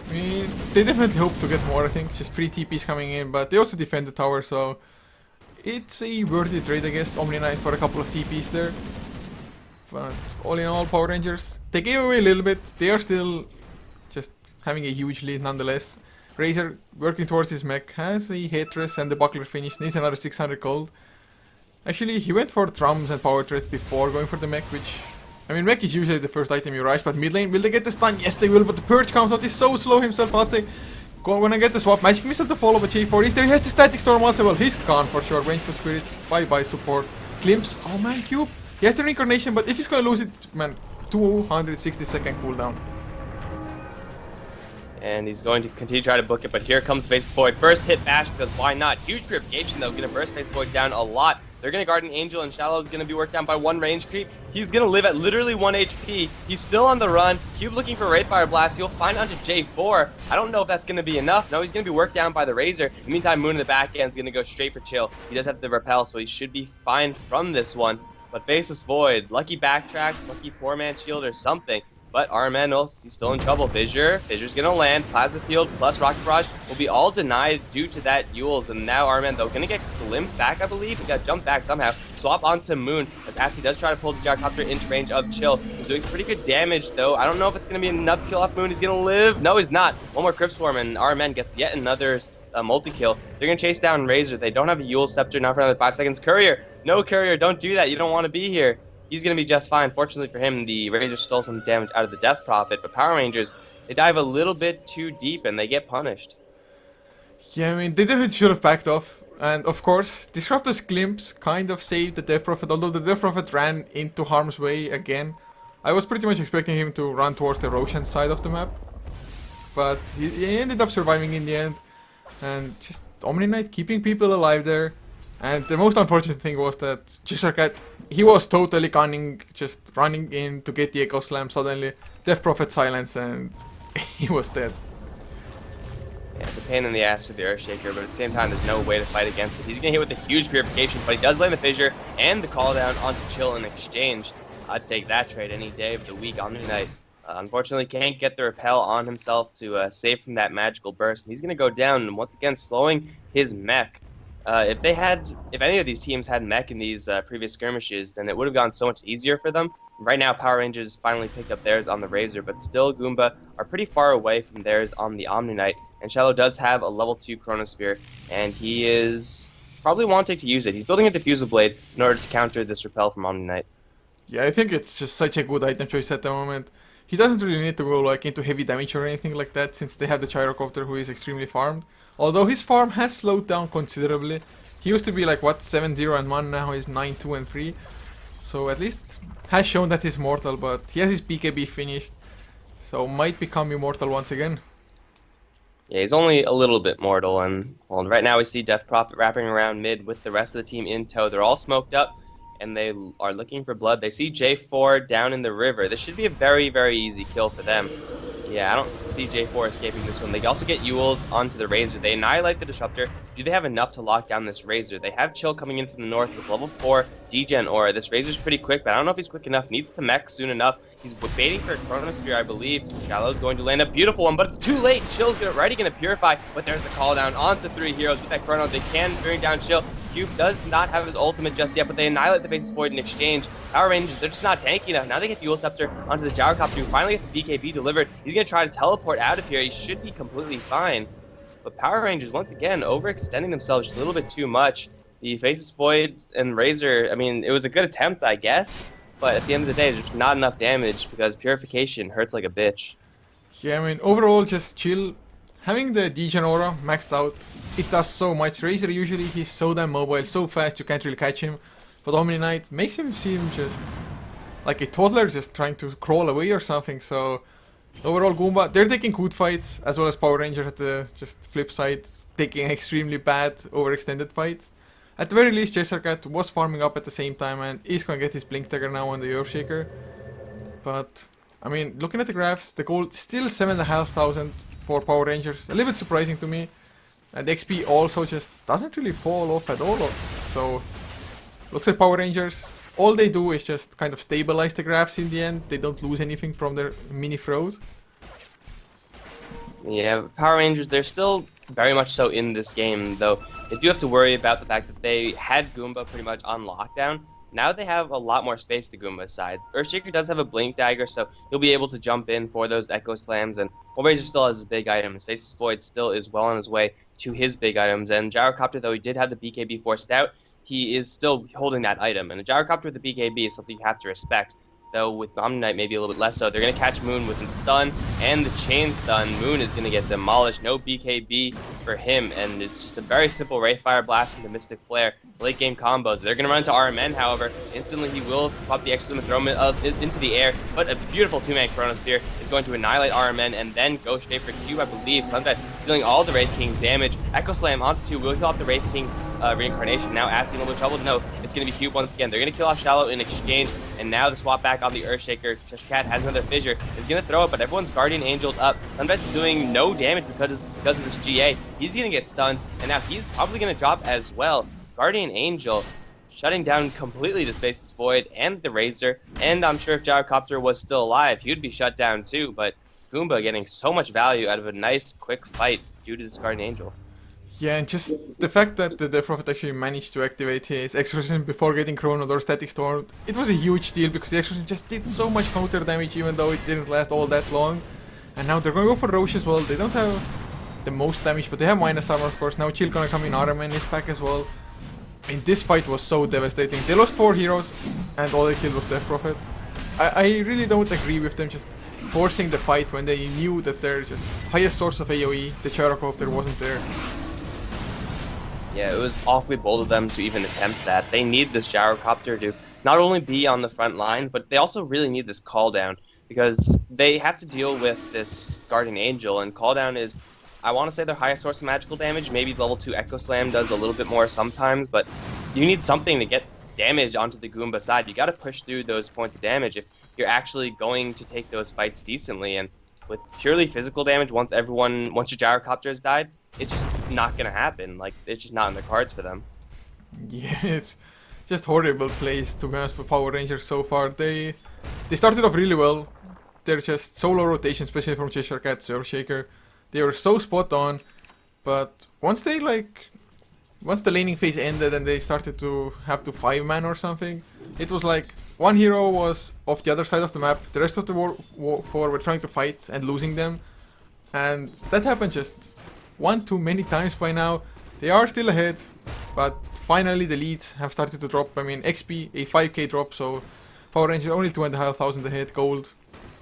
I mean, they definitely hope to get more, I think. Just 3 TPs coming in, but they also defend the tower, so it's a worthy trade, I guess. Omni Knight for a couple of TPs there. But all in all, Power Rangers, they gave away a little bit. They are still just having a huge lead nonetheless. Razor, working towards his mech, has a Hatress and the Buckler finish, needs another 600 gold. Actually, he went for drums and power threats before going for the mech, which... I mean, mech is usually the first item you rush, but mid lane, will they get the stun? Yes, they will, but the Purge comes out, he's so slow himself, I'd say. Gonna get the swap, Magic Missile to follow, but J4 is there, he has the Static Storm also, well, he's gone for sure. Vengeful Spirit, bye-bye support. Glimpse, oh man, Cube. He has the Reincarnation, but if he's gonna lose it, man, 260-second cooldown. And he's going to continue to try to book it, but here comes Faceless Void. First hit bash, because why not? Huge purification, though, gonna burst Faceless Void down a lot. They're gonna Guardian Angel, and Shallow's gonna be worked down by 1 range creep. He's gonna live at literally 1 HP. He's still on the run. Cube looking for Wraithfire Blast. He'll find onto J4. I don't know if that's gonna be enough. No, he's gonna be worked down by the Razor. In the meantime, Moon in the back end is gonna go straight for Chill. He does have the repel, so he should be fine from this one. But Faceless Void, lucky backtracks, lucky poor man shield or something. But RMN, he's still in trouble. Fissure's gonna land. Plasma Field plus Rocket Barrage will be all denied due to that Yules. And now RMN, though, gonna get Glimpse back, I believe. He got jumped back somehow. Swap onto Moon, as Atsi does try to pull the Gyrocopter into range of Chill. He's doing some pretty good damage, though. I don't know if it's gonna be enough to kill off Moon. He's gonna live. No, he's not. One more Crypt Swarm, and RMN gets yet another multi-kill. They're gonna chase down Razor. They don't have a Yule Scepter now for another 5 seconds. Courier, no Courier, don't do that. You don't want to be here. He's going to be just fine. Fortunately for him, the Razor stole some damage out of the Death Prophet, but Power Rangers, they dive a little bit too deep and they get punished. Yeah, I mean, they definitely should have backed off. And of course, Disruptor's Glimpse kind of saved the Death Prophet, although the Death Prophet ran into harm's way again. I was pretty much expecting him to run towards the Roshan side of the map, but he ended up surviving in the end. And just Omni Knight keeping people alive there. And the most unfortunate thing was that Cat, he was totally cunning, just running in to get the Echo Slam. Suddenly, Death Prophet silence, and he was dead. Yeah, it's a pain in the ass for the Earthshaker, but at the same time, there's no way to fight against it. He's going to hit with a huge purification, but he does land the Fissure and the call down onto Chill in exchange. I'd take that trade any day of the week. Omni Knight, unfortunately, can't get the repel on himself to save from that magical burst. And he's going to go down, and once again, slowing his mech. If any of these teams had mech in these previous skirmishes, then it would have gone so much easier for them. Right now, Power Rangers finally picked up theirs on the Razor, but still Goomba are pretty far away from theirs on the Omni Knight. And Shallow does have a level 2 Chronosphere, and he is probably wanting to use it. He's building a Diffusal Blade in order to counter this repel from Omni Knight. Yeah, I think it's just such a good item choice at the moment. He doesn't really need to go like into heavy damage or anything like that, since they have the Gyrocopter, who is extremely farmed. Although his farm has slowed down considerably. He used to be like, what, 7-0 and 1, now he's 9-2 and 3. So at least has shown that he's mortal, but he has his BKB finished. So might become immortal once again. Yeah, he's only a little bit mortal, and well, right now we see Death Prophet wrapping around mid with the rest of the team in tow. They're all smoked up, and they are looking for blood. They see J4 down in the river. This should be a very, very easy kill for them. Yeah, I don't see J4 escaping this one. They also get Yules onto the Razor. They annihilate the Disruptor. Do they have enough to lock down this Razor? They have Chill coming in from the north with level 4 Degen Aura. This Razor's pretty quick, but I don't know if he's quick enough. Needs to mech soon enough. He's waiting for a Chronosphere, I believe. Shallow's going to land a beautiful one, but it's too late. Chill's already going to purify, but there's the call down onto 3 heroes with that Chrono. They can bring down Chill. Cube does not have his ultimate just yet, but they annihilate the Faceless Void in exchange. Power Rangers, they're just not tanky enough. Now they get the Yule Scepter onto the Gyrocopter, who finally gets the BKB delivered. He's going to try to teleport out of here. He should be completely fine. But Power Rangers, once again, overextending themselves just a little bit too much. The Faceless Void and Razor, I mean, it was a good attempt, I guess. But at the end of the day, there's just not enough damage because Purification hurts like a bitch. Yeah, I mean, overall, just chill. Having the Degen aura maxed out, it does so much. Razor usually, he's so damn mobile, so fast, you can't really catch him. But Omni Knight makes him seem just like a toddler just trying to crawl away or something. So, overall, Goomba, they're taking good fights, as well as Power Rangers at the just flip side, taking extremely bad, overextended fights. At the very least, Cat was farming up at the same time and is gonna get his Blink Dagger now on the Earthshaker. But, I mean, looking at the graphs, the gold still 7,500 for Power Rangers. A little bit surprising to me. And XP also just doesn't really fall off at all. So, looks like Power Rangers, all they do is just kind of stabilize the graphs in the end. They don't lose anything from their mini throws. Yeah, Power Rangers, they're still very much so in this game, though they do have to worry about the fact that they had Goomba pretty much on lockdown. Now they have a lot more space to Goomba's side. Earthshaker does have a Blink Dagger, so he'll be able to jump in for those Echo Slams, and Razor still has his big items. Faceless Void still is well on his way to his big items, and Gyrocopter, though he did have the BKB forced out, he is still holding that item, and a Gyrocopter with the BKB is something you have to respect. Though with Omni Knight maybe a little bit less so. They're going to catch Moon with the stun and the chain stun. Moon is going to get demolished. No BKB for him, and it's just a very simple Wraithfire Blast into Mystic Flare. Late game combos. They're going to run into RMN, however. Instantly he will pop the extra and throw him into the air, but a beautiful two-man Chronosphere is going to annihilate RMN and then go straight for Q, I believe. Sunset stealing all the Wraith King's damage. Echo Slam onto 2 will kill off the Wraith King's reincarnation. Now At's in a little bit of trouble. No, it's going to be Cube once again. They're going to kill off Shallow in exchange, and now the swap back on the Earthshaker. Cat has another fissure, is gonna throw it, but everyone's Guardian Angel'd up. Sunbest is doing no damage because of this GA. He's gonna get stunned, and now he's probably gonna drop as well. Guardian Angel shutting down completely the Faceless Void and the Razor, and I'm sure if Gyrocopter was still alive, he would be shut down too, but Goomba getting so much value out of a nice quick fight due to this Guardian Angel. Yeah, and just the fact that the Death Prophet actually managed to activate his Exorcism before getting Chronoed or Static Storm, it was a huge deal because the Exorcism just did so much counter damage even though it didn't last all that long. And now they're gonna go for Roche as well. They don't have the most damage, but they have minus armor of course. Now Chill gonna come in, RMN is back as well. I mean, this fight was so devastating. They lost 4 heroes and all they killed was Death Prophet. I really don't agree with them just forcing the fight when they knew that their just highest source of AoE, the Gyrocopter, wasn't there. Yeah, it was awfully bold of them to even attempt that. They need this Gyrocopter to not only be on the front lines, but they also really need this call down because they have to deal with this Guardian Angel, and call down is, I want to say, their highest source of magical damage. Maybe level 2 Echo Slam does a little bit more sometimes, but you need something to get damage onto the Goomba side. You got to push through those points of damage if you're actually going to take those fights decently, and with purely physical damage, once your Gyrocopter has died, it's just not gonna happen. Like, it's just not in the cards for them. Yeah, it's just horrible plays to be honest for Power Rangers so far. They started off really well. They're just solo rotation, especially from Cheshire Cat, Earthshaker. They were so spot on, but once the laning phase ended and they started to have to 5-man or something, it was like one hero was off the other side of the map, the rest of the 4 were trying to fight and losing them, and that happened just one too many times by now. They are still ahead, but finally the leads have started to drop. I mean, XP, a 5k drop, so Power Rangers only 2,500 ahead, gold,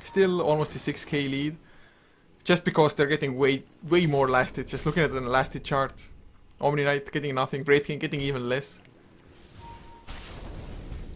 still almost a 6k lead. Just because they're getting way more last hit. Just looking at the last hit chart. Omni Knight getting nothing, Brave King getting even less.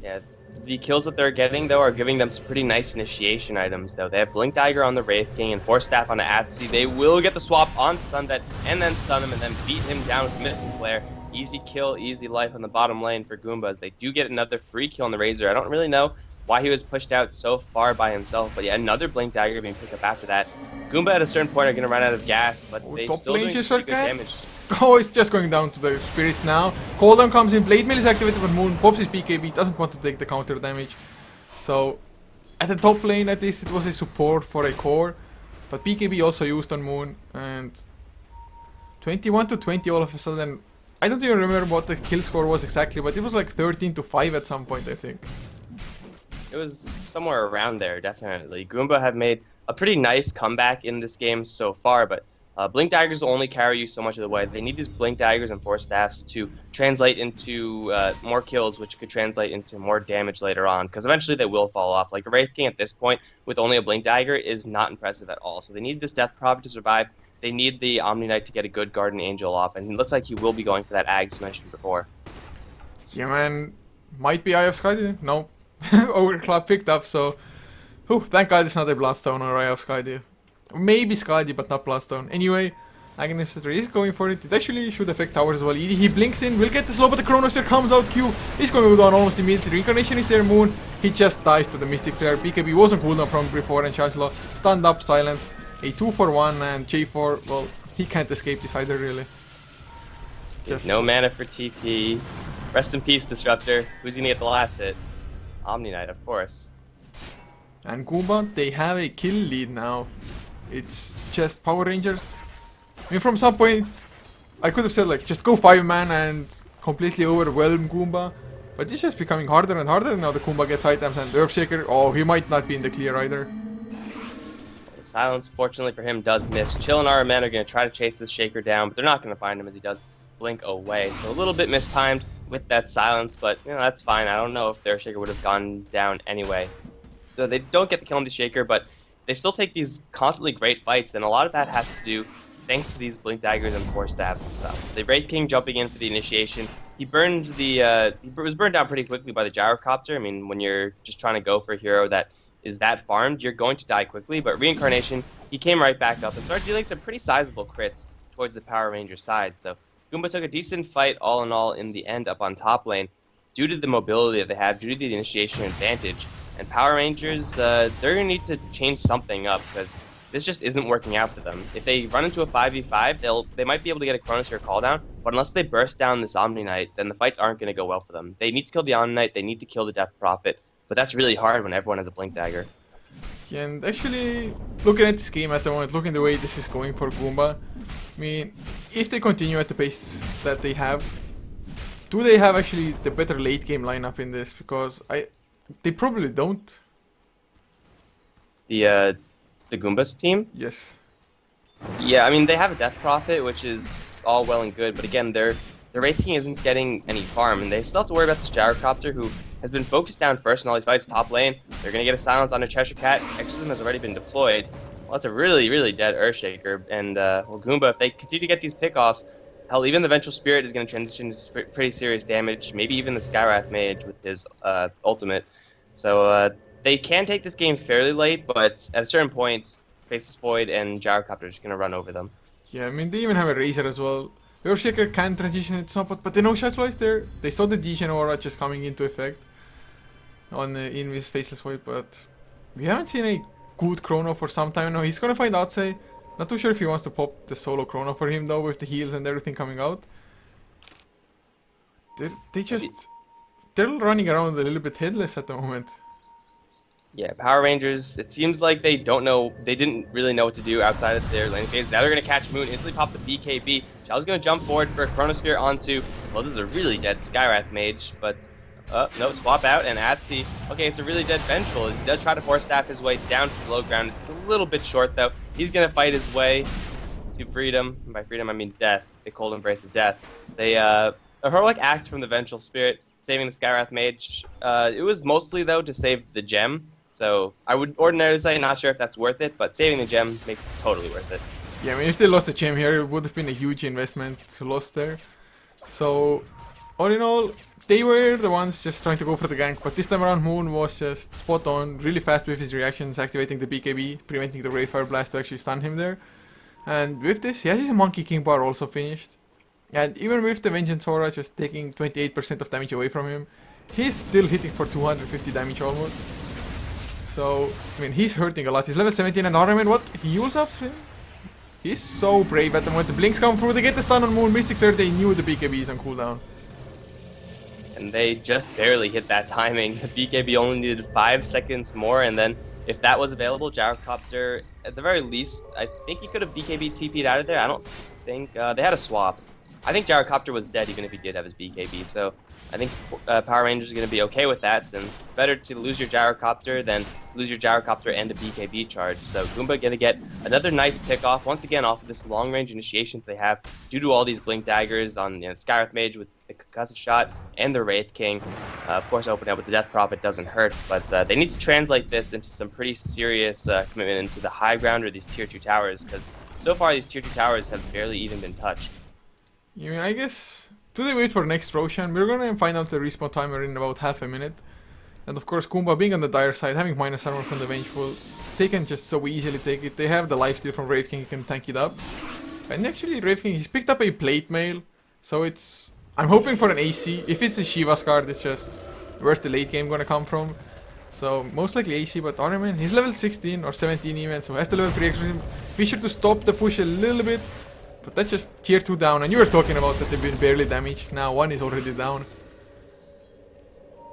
Yeah, the kills that they're getting, though, are giving them some pretty nice initiation items, though. They have Blink Dagger on the Wraith King and Force Staff on the Atsi. They will get the swap on Sundet and then stun him and then beat him down with Mystic Flare. Easy kill, easy life on the bottom lane for Goomba. They do get another free kill on the Razor. I don't really know why he was pushed out so far by himself, but yeah, another Blink Dagger being picked up after that. Goomba at a certain point are going to run out of gas, but they still doing pretty good damage. Oh, it's just going down to the spirits now. Cooldown comes in, Blade Mail is activated, but Moon pops his BKB, doesn't want to take the counter damage. So, at the top lane at least it was a support for a core, but BKB also used on Moon, and 21 to 20 all of a sudden. I don't even remember what the kill score was exactly, but it was like 13 to 5 at some point, I think. It was somewhere around there, definitely. Goomba have made a pretty nice comeback in this game so far, but Blink daggers will only carry you so much of the way. They need these blink daggers and force staffs to translate into more kills, which could translate into more damage later on, because eventually they will fall off. Like, a Wraith King at this point with only a blink dagger is not impressive at all. So they need this Death Prophet to survive. They need the Omni Knight to get a good Guardian Angel off, and it looks like he will be going for that Ags you mentioned before. Yeah, man. Might be Eye of Skydia. No. Overclock picked up, so... Whew, thank God it's not a Bloodstone or Eye of Skydia. Maybe Skydia, but not Bloodstone. Anyway, Agnister is going for it. It actually should affect towers as well. He blinks in, will get the slow, but the Chronosphere comes out. Q is going to go down almost immediately. Reincarnation is there, Moon. He just dies to the Mystic Flare. BKB was on cooldown from before, and Shashla stand up, silenced. A 2-for-1, and J4, well, he can't escape this either, really. There's no mana for TP. Rest in peace, Disruptor. Who's gonna get the last hit? Omni Knight, of course. And Goomba, they have a kill lead now. It's just Power Rangers. I mean, from some point, I could have said, like, just go 5-man and completely overwhelm Goomba. But it's just becoming harder and harder. Now the Goomba gets items, and Earthshaker, oh, he might not be in the clear either. The silence, fortunately for him, does miss. Chill and Aramen are going to try to chase this Shaker down, but they're not going to find him as he does blink away. So a little bit mistimed with that silence, but, you know, that's fine. I don't know if their Shaker would have gone down anyway. So they don't get the kill on the Shaker, but they still take these constantly great fights, and a lot of that has to do thanks to these blink daggers and force staffs and stuff. The Wraith King jumping in for the initiation. He burned the he was burned down pretty quickly by the Gyrocopter. I mean, when you're just trying to go for a hero that is that farmed, you're going to die quickly. But Reincarnation, he came right back up and started dealing some pretty sizable crits towards the Power Ranger side. So Goomba took a decent fight all in all in the end up on top lane due to the mobility that they have, due to the initiation advantage. And Power Rangers, they're going to need to change something up, because this just isn't working out for them. If they run into a 5v5, they might be able to get a Chronosphere cooldown, but unless they burst down this Omni Knight, then the fights aren't going to go well for them. They need to kill the Omni Knight, they need to kill the Death Prophet, but that's really hard when everyone has a blink dagger. Yeah, and actually, looking at this game at the moment, looking the way this is going for Goomba, I mean, if they continue at the pace that they have, do they have actually the better late game lineup in this? Because they probably don't. The Goombas team? Yes. Yeah, I mean, they have a Death Prophet, which is all well and good, but again, their Wraith King isn't getting any farm, and they still have to worry about this Gyrocopter, who has been focused down first in all these fights, top lane. They're going to get a silence on a Cheshire Cat. Exorcism has already been deployed. Well, that's a really, really dead Earthshaker, and, well, Goomba, if they continue to get these pickoffs, hell, even the Vengeful Spirit is going to transition to pretty serious damage, maybe even the Skywrath Mage with his ultimate. So, they can take this game fairly late, but at a certain point, Faceless Void and Gyrocopter are just going to run over them. Yeah, I mean, they even have a Razor as well. Earthshaker can transition it somewhat, but they know Shashla is there. They saw the Degen Aura just coming into effect on in this Faceless Void, but we haven't seen a good Chrono for some time now. He's going to find Outside. Not too sure if he wants to pop the solo Chrono for him, though, with the heals and everything coming out. They're running around a little bit headless at the moment. Yeah, Power Rangers, it seems like they didn't really know what to do outside of their lane phase. Now they're going to catch Moon, instantly pop the BKB. Shell's going to jump forward for a Chronosphere onto, well, this is a really dead Skywrath Mage, but, no, swap out, and Atsi, okay, it's a really dead Vengeful. He does try to force staff his way down to the low ground. It's a little bit short, though. He's going to fight his way to freedom. And by freedom, I mean death. The cold embrace of death. A heroic act from the Vengeful Spirit, saving the Skywrath Mage. It was mostly, though, to save the gem. So I would ordinarily say not sure if that's worth it, but saving the gem makes it totally worth it. Yeah, I mean, if they lost the gem here, it would have been a huge investment lost there. So, all in all, they were the ones just trying to go for the gank, but this time around Moon was just spot on, really fast with his reactions, activating the BKB, preventing the Wayfire Blast to actually stun him there. And with this, he has his Monkey King bar also finished. And even with the Vengeance Aura just taking 28% of damage away from him, he's still hitting for 250 damage almost. So, I mean, he's hurting a lot. He's level 17 and Aramen, what? He heals up? He's so brave at the moment. The blinks come through, they get the stun on Moon. Mystic Flare, they knew the BKB is on cooldown. And they just barely hit that timing. The BKB only needed 5 seconds more, and then if that was available, Gyrocopter, at the very least, I think he could have BKB TP'd out of there. I don't think, they had a swap. I think Gyrocopter was dead even if he did have his BKB, so I think Power Rangers are going to be okay with that, since it's better to lose your Gyrocopter than to lose your Gyrocopter and a BKB charge. So Goomba going to get another nice pick off, once again off of this long-range initiation that they have due to all these Blink Daggers on Skywrath Mage with the Concussive Shot and the Wraith King. Of course, opening up with the Death Prophet doesn't hurt, but they need to translate this into some pretty serious commitment into the high ground or these tier 2 towers, because so far these tier 2 towers have barely even been touched. I mean, I guess, do they wait for next Roshan? We're gonna find out the respawn timer in about half a minute. And of course, Goomba being on the dire side, having minus armor from the Vengeful, they can just so easily take it. They have the lifesteal from Wraith King, he can tank it up. And actually, Wraith King, he's picked up a plate mail, so it's... I'm hoping for an AC. If it's a Shiva's card, it's just... where's the late game gonna come from? So, most likely AC, but Armin, he's level 16 or 17 even, so has the level 3 exorcism. Be sure to stop the push a little bit. But that's just tier 2 down, and you were talking about that they've been barely damaged. Now 1 is already down.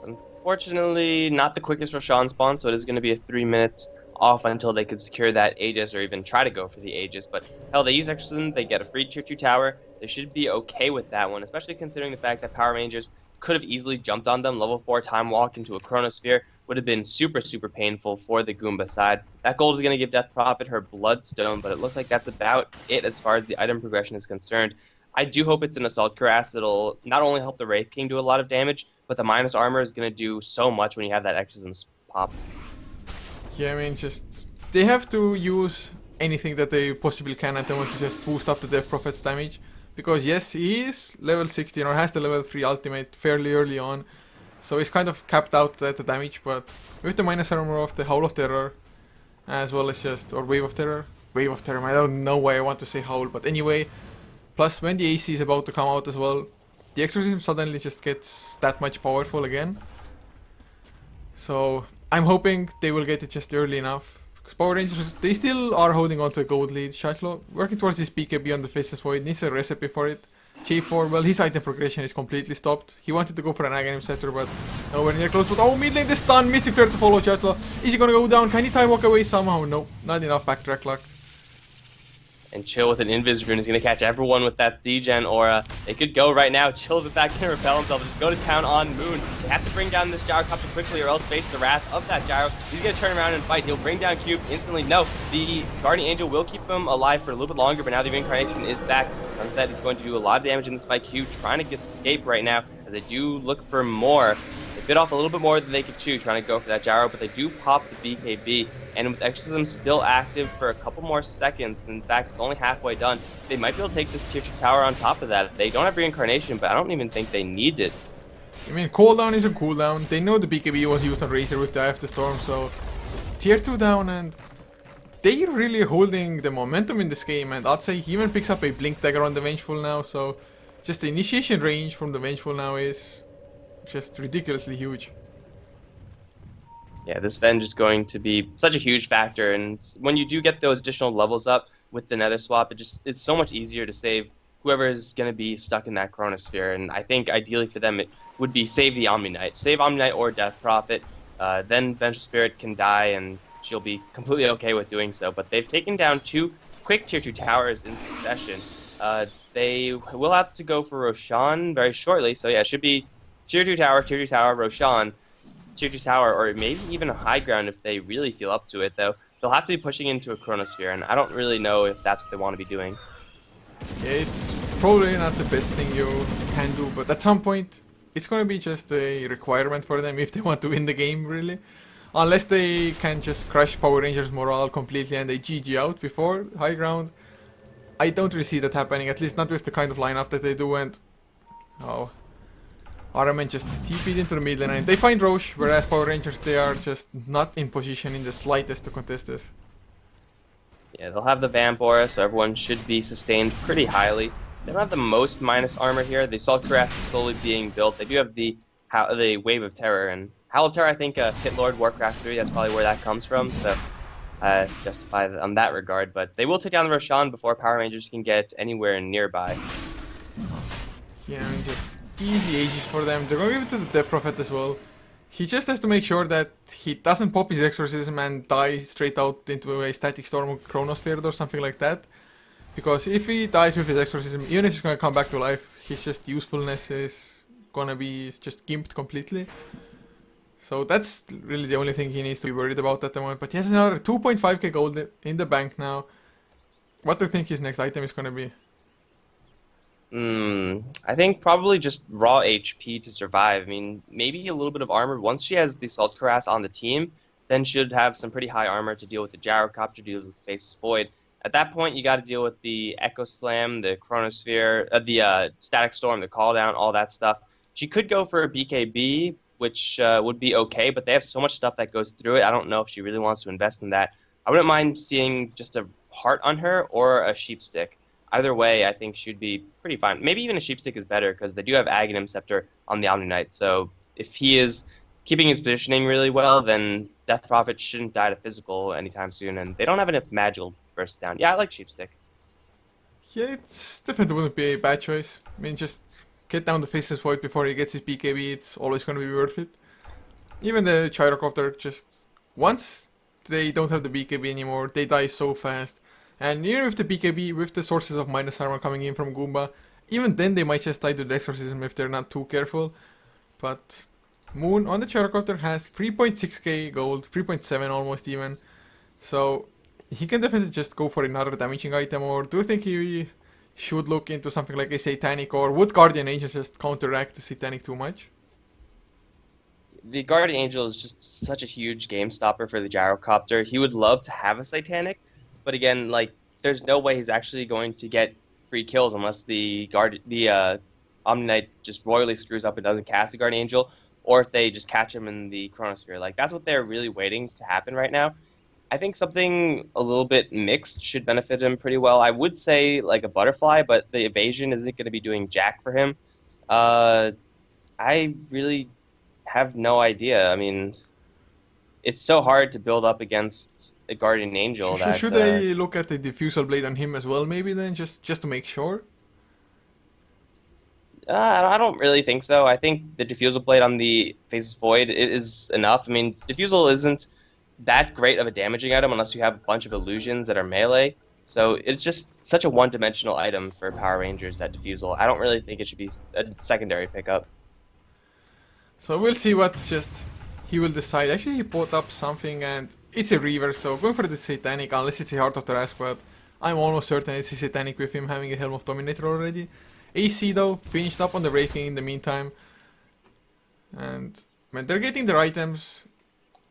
Unfortunately, not the quickest Roshan spawn, so it is going to be a 3 minutes off until they could secure that Aegis or even try to go for the Aegis. But hell, they use Exorcism, they get a free tier 2 tower. They should be okay with that one, especially considering the fact that Power Rangers could have easily jumped on them. Level 4 Time Walk into a Chronosphere would have been super, super painful for the Goomba side. That gold is going to give Death Prophet her Bloodstone, but it looks like that's about it as far as the item progression is concerned. I do hope it's an Assault Cuirass. It'll not only help the Wraith King do a lot of damage, but the minus armor is going to do so much when you have that Exorcism popped. Yeah, I mean, just... they have to use anything that they possibly can at the moment to just boost up the Death Prophet's damage. Because yes, he is level 16 or has the level 3 ultimate fairly early on. So he's kind of capped out at the damage, but with the minus armor of the Howl of Terror, as well as just, or Wave of Terror, I don't know why I want to say Howl, but anyway, plus when the AC is about to come out as well, the Exorcism suddenly just gets that much powerful again. So I'm hoping they will get it just early enough, because Power Rangers, they still are holding on to a gold lead. Shachlo, working towards this BKB on the Faceless Void, needs a recipe for it. J4, well, his item progression is completely stopped. He wanted to go for an Aghanim Scepter, but nowhere near close. But oh, mid lane, the stun, Mystic Flare to follow Shachlo. Is he gonna go down? Can he time walk away somehow? Nope, not enough backtrack luck. And Chill with an Invis Rune is going to catch everyone with that degen aura. They could go right now. Chill's in fact going to repel himself. Just go to town on Moon. They have to bring down this Gyrocopter quickly or else face the wrath of that Gyro. He's going to turn around and fight. He'll bring down Cube instantly. No, the Guardian Angel will keep him alive for a little bit longer, but now the Reincarnation is back. Instead, it's going to do a lot of damage in this fight. Cube trying to escape right now, as they do look for more. They bit off a little bit more than they could chew, trying to go for that Gyro, but they do pop the BKB. And with Exorcism still active for a couple more seconds, in fact, it's only halfway done, they might be able to take this tier 2 tower on top of that. They don't have Reincarnation, but I don't even think they need it. I mean, cooldown is a cooldown. They know the BKB was used on Razor with the Eye of the Storm, so tier 2 down, and they're really holding the momentum in this game. And I'd say he even picks up a Blink Dagger on the Vengeful now, so just the initiation range from the Vengeful now is just ridiculously huge. Yeah, this Venge is going to be such a huge factor, and when you do get those additional levels up with the Nether Swap, it's so much easier to save whoever is going to be stuck in that Chronosphere. And I think ideally for them it would be save the Omni Knight. Save Omni Knight or Death Prophet, then Vengeful Spirit can die and she'll be completely okay with doing so. But they've taken down 2 quick tier 2 towers in succession. They will have to go for Roshan very shortly, so yeah, it should be tier 2 tower, Roshan, tier 2 tower, or maybe even a high ground if they really feel up to it, though. They'll have to be pushing into a Chronosphere, and I don't really know if that's what they want to be doing. Yeah, it's probably not the best thing you can do, but at some point, it's gonna be just a requirement for them if they want to win the game, really. Unless they can just crush Power Rangers' morale completely and they GG out before high ground. I don't really see that happening, at least not with the kind of lineup that they do, and... oh... Aramen just TP'd into the mid lane and they find Roche, whereas Power Rangers, they are just not in position in the slightest to contest this. Yeah, they'll have the Vamp Aura, so everyone should be sustained pretty highly. They don't have the most minus armor here. The Assault Cuirass is slowly being built. They do have the Wave of Terror, and Howl of Terror, I think, Hit Lord, Warcraft 3, that's probably where that comes from, so justify on that regard. But they will take down the Roshan before Power Rangers can get anywhere nearby. Yeah, I mean, just easy ages for them. They're gonna give it to the Death Prophet as well. He just has to make sure that he doesn't pop his Exorcism and die straight out into a Static Storm or Chronosphere or something like that. Because if he dies with his exorcism, even if he's gonna come back to life, his just usefulness is gonna be just gimped completely. So that's really the only thing he needs to be worried about at the moment. But he has another 2.5k gold in the bank now. What do you think his next item is gonna be? I think probably just raw HP to survive. I mean, maybe a little bit of armor. Once she has the Salt Cuirass on the team, then she'd have some pretty high armor to deal with the Gyrocopter, deal with Faceless Void. At that point, you got to deal with the Echo Slam, the Chronosphere, the Static Storm, the Call Down, all that stuff. She could go for a BKB, which would be okay, but they have so much stuff that goes through it. I don't know if she really wants to invest in that. I wouldn't mind seeing just a Heart on her or a Sheep Stick. Either way, I think she'd be pretty fine. Maybe even a Sheep Stick is better because they do have Aghanim Scepter on the Omni Knight. So if he is keeping his positioning really well, then Death Prophet shouldn't die to physical anytime soon. And they don't have enough magical burst down. Yeah, I like Sheep Stick. Yeah, it's definitely wouldn't be a bad choice. I mean, just get down the Faceless Void before he gets his BKB. It's always going to be worth it. Even the Gyrocopter, just once they don't have the BKB anymore, they die so fast. And even with the BKB, with the sources of minus armor coming in from Goomba, even then they might just die to the Exorcism if they're not too careful. But Moon on the Gyrocopter has 3.6k gold, 3.7 almost even. So he can definitely just go for another damaging item. Or do you think he should look into something like a Satanic, or would Guardian Angel just counteract the Satanic too much? The Guardian Angel is just such a huge game stopper for the Gyrocopter. He would love to have a Satanic, but again, like, there's no way he's actually going to get free kills unless the Omni Knight just royally screws up and doesn't cast the Guardian Angel, or if they just catch him in the Chronosphere. Like, that's what they're really waiting to happen right now. I think something a little bit mixed should benefit him pretty well. I would say like a Butterfly, but the evasion isn't going to be doing jack for him. I really have no idea. I mean, it's so hard to build up against a Guardian Angel. Should I look at the Diffusal Blade on him as well, maybe then, just to make sure? I don't really think so. I think the Diffusal Blade on the Faceless Void is enough. I mean, Diffusal isn't that great of a damaging item unless you have a bunch of illusions that are melee. So it's just such a one-dimensional item for Power Rangers, that Diffusal. I don't really think it should be a secondary pickup. So we'll see what just he will decide. Actually, he bought up something and it's a Reaver, so going for the Satanic, unless it's a Heart of the Rask, but I'm almost certain it's a Satanic with him having a Helm of Dominator already. AC though, finished up on the Wraith King in the meantime. And when they're getting their items,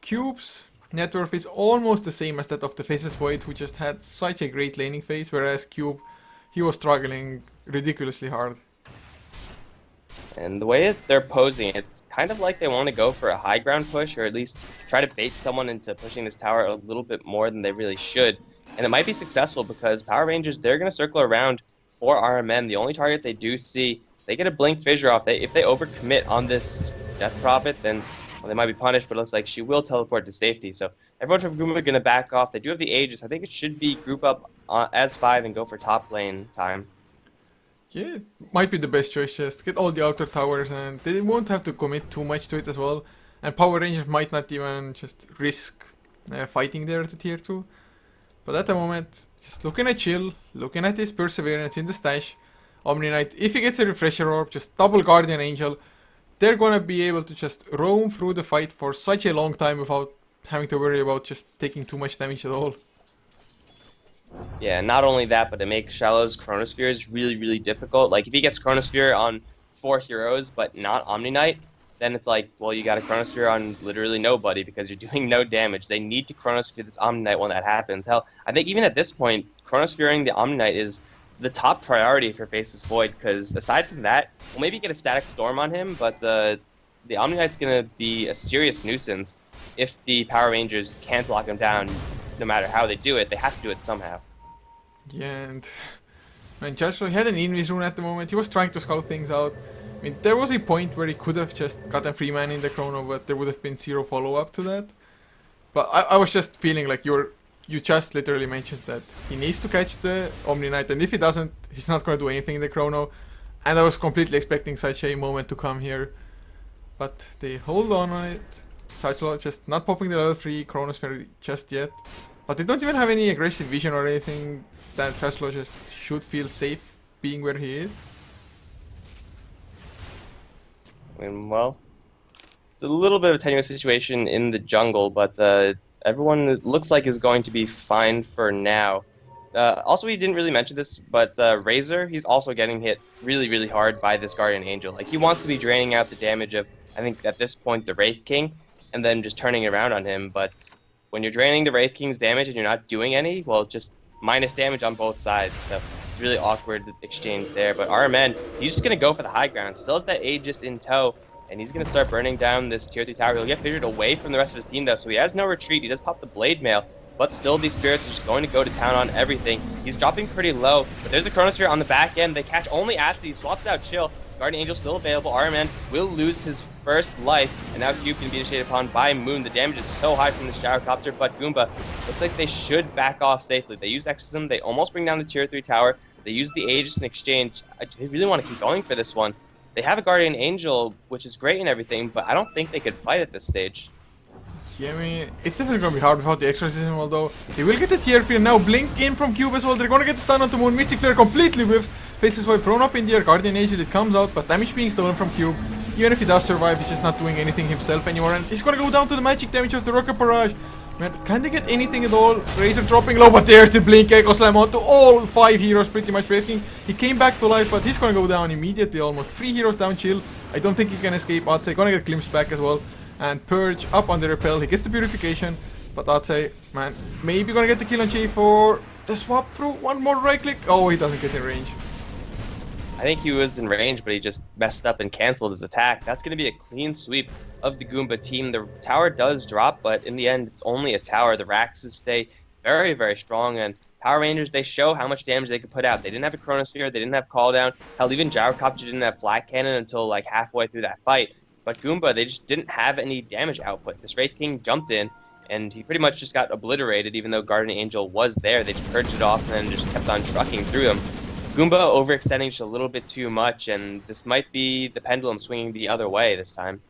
Cube's net worth is almost the same as that of the Faceless Void, who just had such a great laning phase, whereas Cube, he was struggling ridiculously hard. And the way they're posing, it's kind of like they want to go for a high ground push, or at least try to bait someone into pushing this tower a little bit more than they really should. And it might be successful because Power Rangers, they're going to circle around for RMN. The only target they do see, they get a Blink Fissure off. If they overcommit on this Death Prophet, then well, they might be punished, but it looks like she will teleport to safety. So everyone from Goomba are going to back off. They do have the Aegis. I think it should be group up as 5 and go for top lane time. Yeah, might be the best choice, just get all the outer towers and they won't have to commit too much to it as well. And Power Rangers might not even just risk fighting there at the tier 2. But at the moment, just looking at Chill, looking at his Perseverance in the stash, Omni Knight, if he gets a Refresher Orb, just double Guardian Angel, they're gonna be able to just roam through the fight for such a long time without having to worry about just taking too much damage at all. Yeah, not only that, but it makes Shallow's Chronospheres really, really difficult. Like, if he gets Chronosphere on 4 heroes, but not Omni Knight, then it's like, well, you got a Chronosphere on literally nobody because you're doing no damage. They need to Chronosphere this Omni Knight when that happens. Hell, I think even at this point, Chronosphering the Omni Knight is the top priority for Faceless Void, because aside from that, we'll maybe get a Static Storm on him, but the Omni Knight's going to be a serious nuisance if the Power Rangers can't lock him down. No matter how they do it, they have to do it somehow. Yeah, and man, Joshua, he had an Invis rune at the moment. He was trying to scout things out. I mean, there was a point where he could have just gotten free man in the chrono, but there would have been zero follow-up to that. But I was just feeling like you just literally mentioned that he needs to catch the Omni Knight, and if he doesn't, he's not going to do anything in the chrono. And I was completely expecting such a moment to come here. But they hold on it. Satchel just not popping the level 3 Chronosphere just yet. But they don't even have any aggressive vision or anything. that Trashlo just should feel safe being where he is. I mean, well, it's a little bit of a tenuous situation in the jungle, but everyone it looks like is going to be fine for now. Also, we didn't really mention this, but Razor, he's also getting hit really, really hard by this Guardian Angel. Like, he wants to be draining out the damage of, I think, at this point, the Wraith King, and then just turning it around on him. But when you're draining the Wraith King's damage and you're not doing any, well, just minus damage on both sides. So it's really awkward exchange there. But RMN, he's just going to go for the high ground. Still has that Aegis in tow, and he's going to start burning down this tier 3 tower. He'll get fissured away from the rest of his team, though, so he has no retreat. He does pop the Blade Mail. But still, these spirits are just going to go to town on everything. He's dropping pretty low, but there's a Chronosphere on the back end. They catch only Atsi. He swaps out Chill. Guardian Angel still available. RMN will lose his first life, and now Cube can be initiated upon by Moon. The damage is so high from the Gyrocopter, but Goomba looks like they should back off safely. They use Exorcism. They almost bring down the tier 3 tower. They use the Aegis in exchange. They really want to keep going for this one. They have a Guardian Angel, which is great and everything, but I don't think they could fight at this stage. Yeah, I mean, it's definitely gonna be hard without the Exorcism, although they will get the tier 3 and now Blink in from Cube as well. They're gonna get the stun onto Moon. Mystic Flare completely whiffs. Faces Wipe thrown up in the air. Guardian Angel, it comes out, but damage being stolen from Cube. Even if he does survive, he's just not doing anything himself anymore, and he's gonna go down to the magic damage of the Rocket Barrage. Man, can they get anything at all? Razor dropping low, but there's the Blink Echo Slam onto all 5 heroes pretty much. Wraith King, he came back to life, but he's gonna go down immediately. Almost 3 heroes down. Chill, I don't think he can escape. I'd say gonna get Glimpse back as well. And Purge up on the Repel. He gets the Purification, but I'd say, man, maybe gonna get the kill on Chi for the swap through. One more right click. Oh, he doesn't get in range. I think he was in range, but he just messed up and canceled his attack. That's going to be a clean sweep of the Goomba team. The tower does drop, but in the end, it's only a tower. The Raxes stay very, very strong, and Power Rangers, they show how much damage they could put out. They didn't have a Chronosphere, they didn't have Call-Down. Hell, even Gyrocopter didn't have Flat Cannon until like halfway through that fight. But Goomba, they just didn't have any damage output. This Wraith King jumped in, and he pretty much just got obliterated, even though Guardian Angel was there. They just purged it off and then just kept on trucking through him. Goomba overextending just a little bit too much, and this might be the pendulum swinging the other way this time.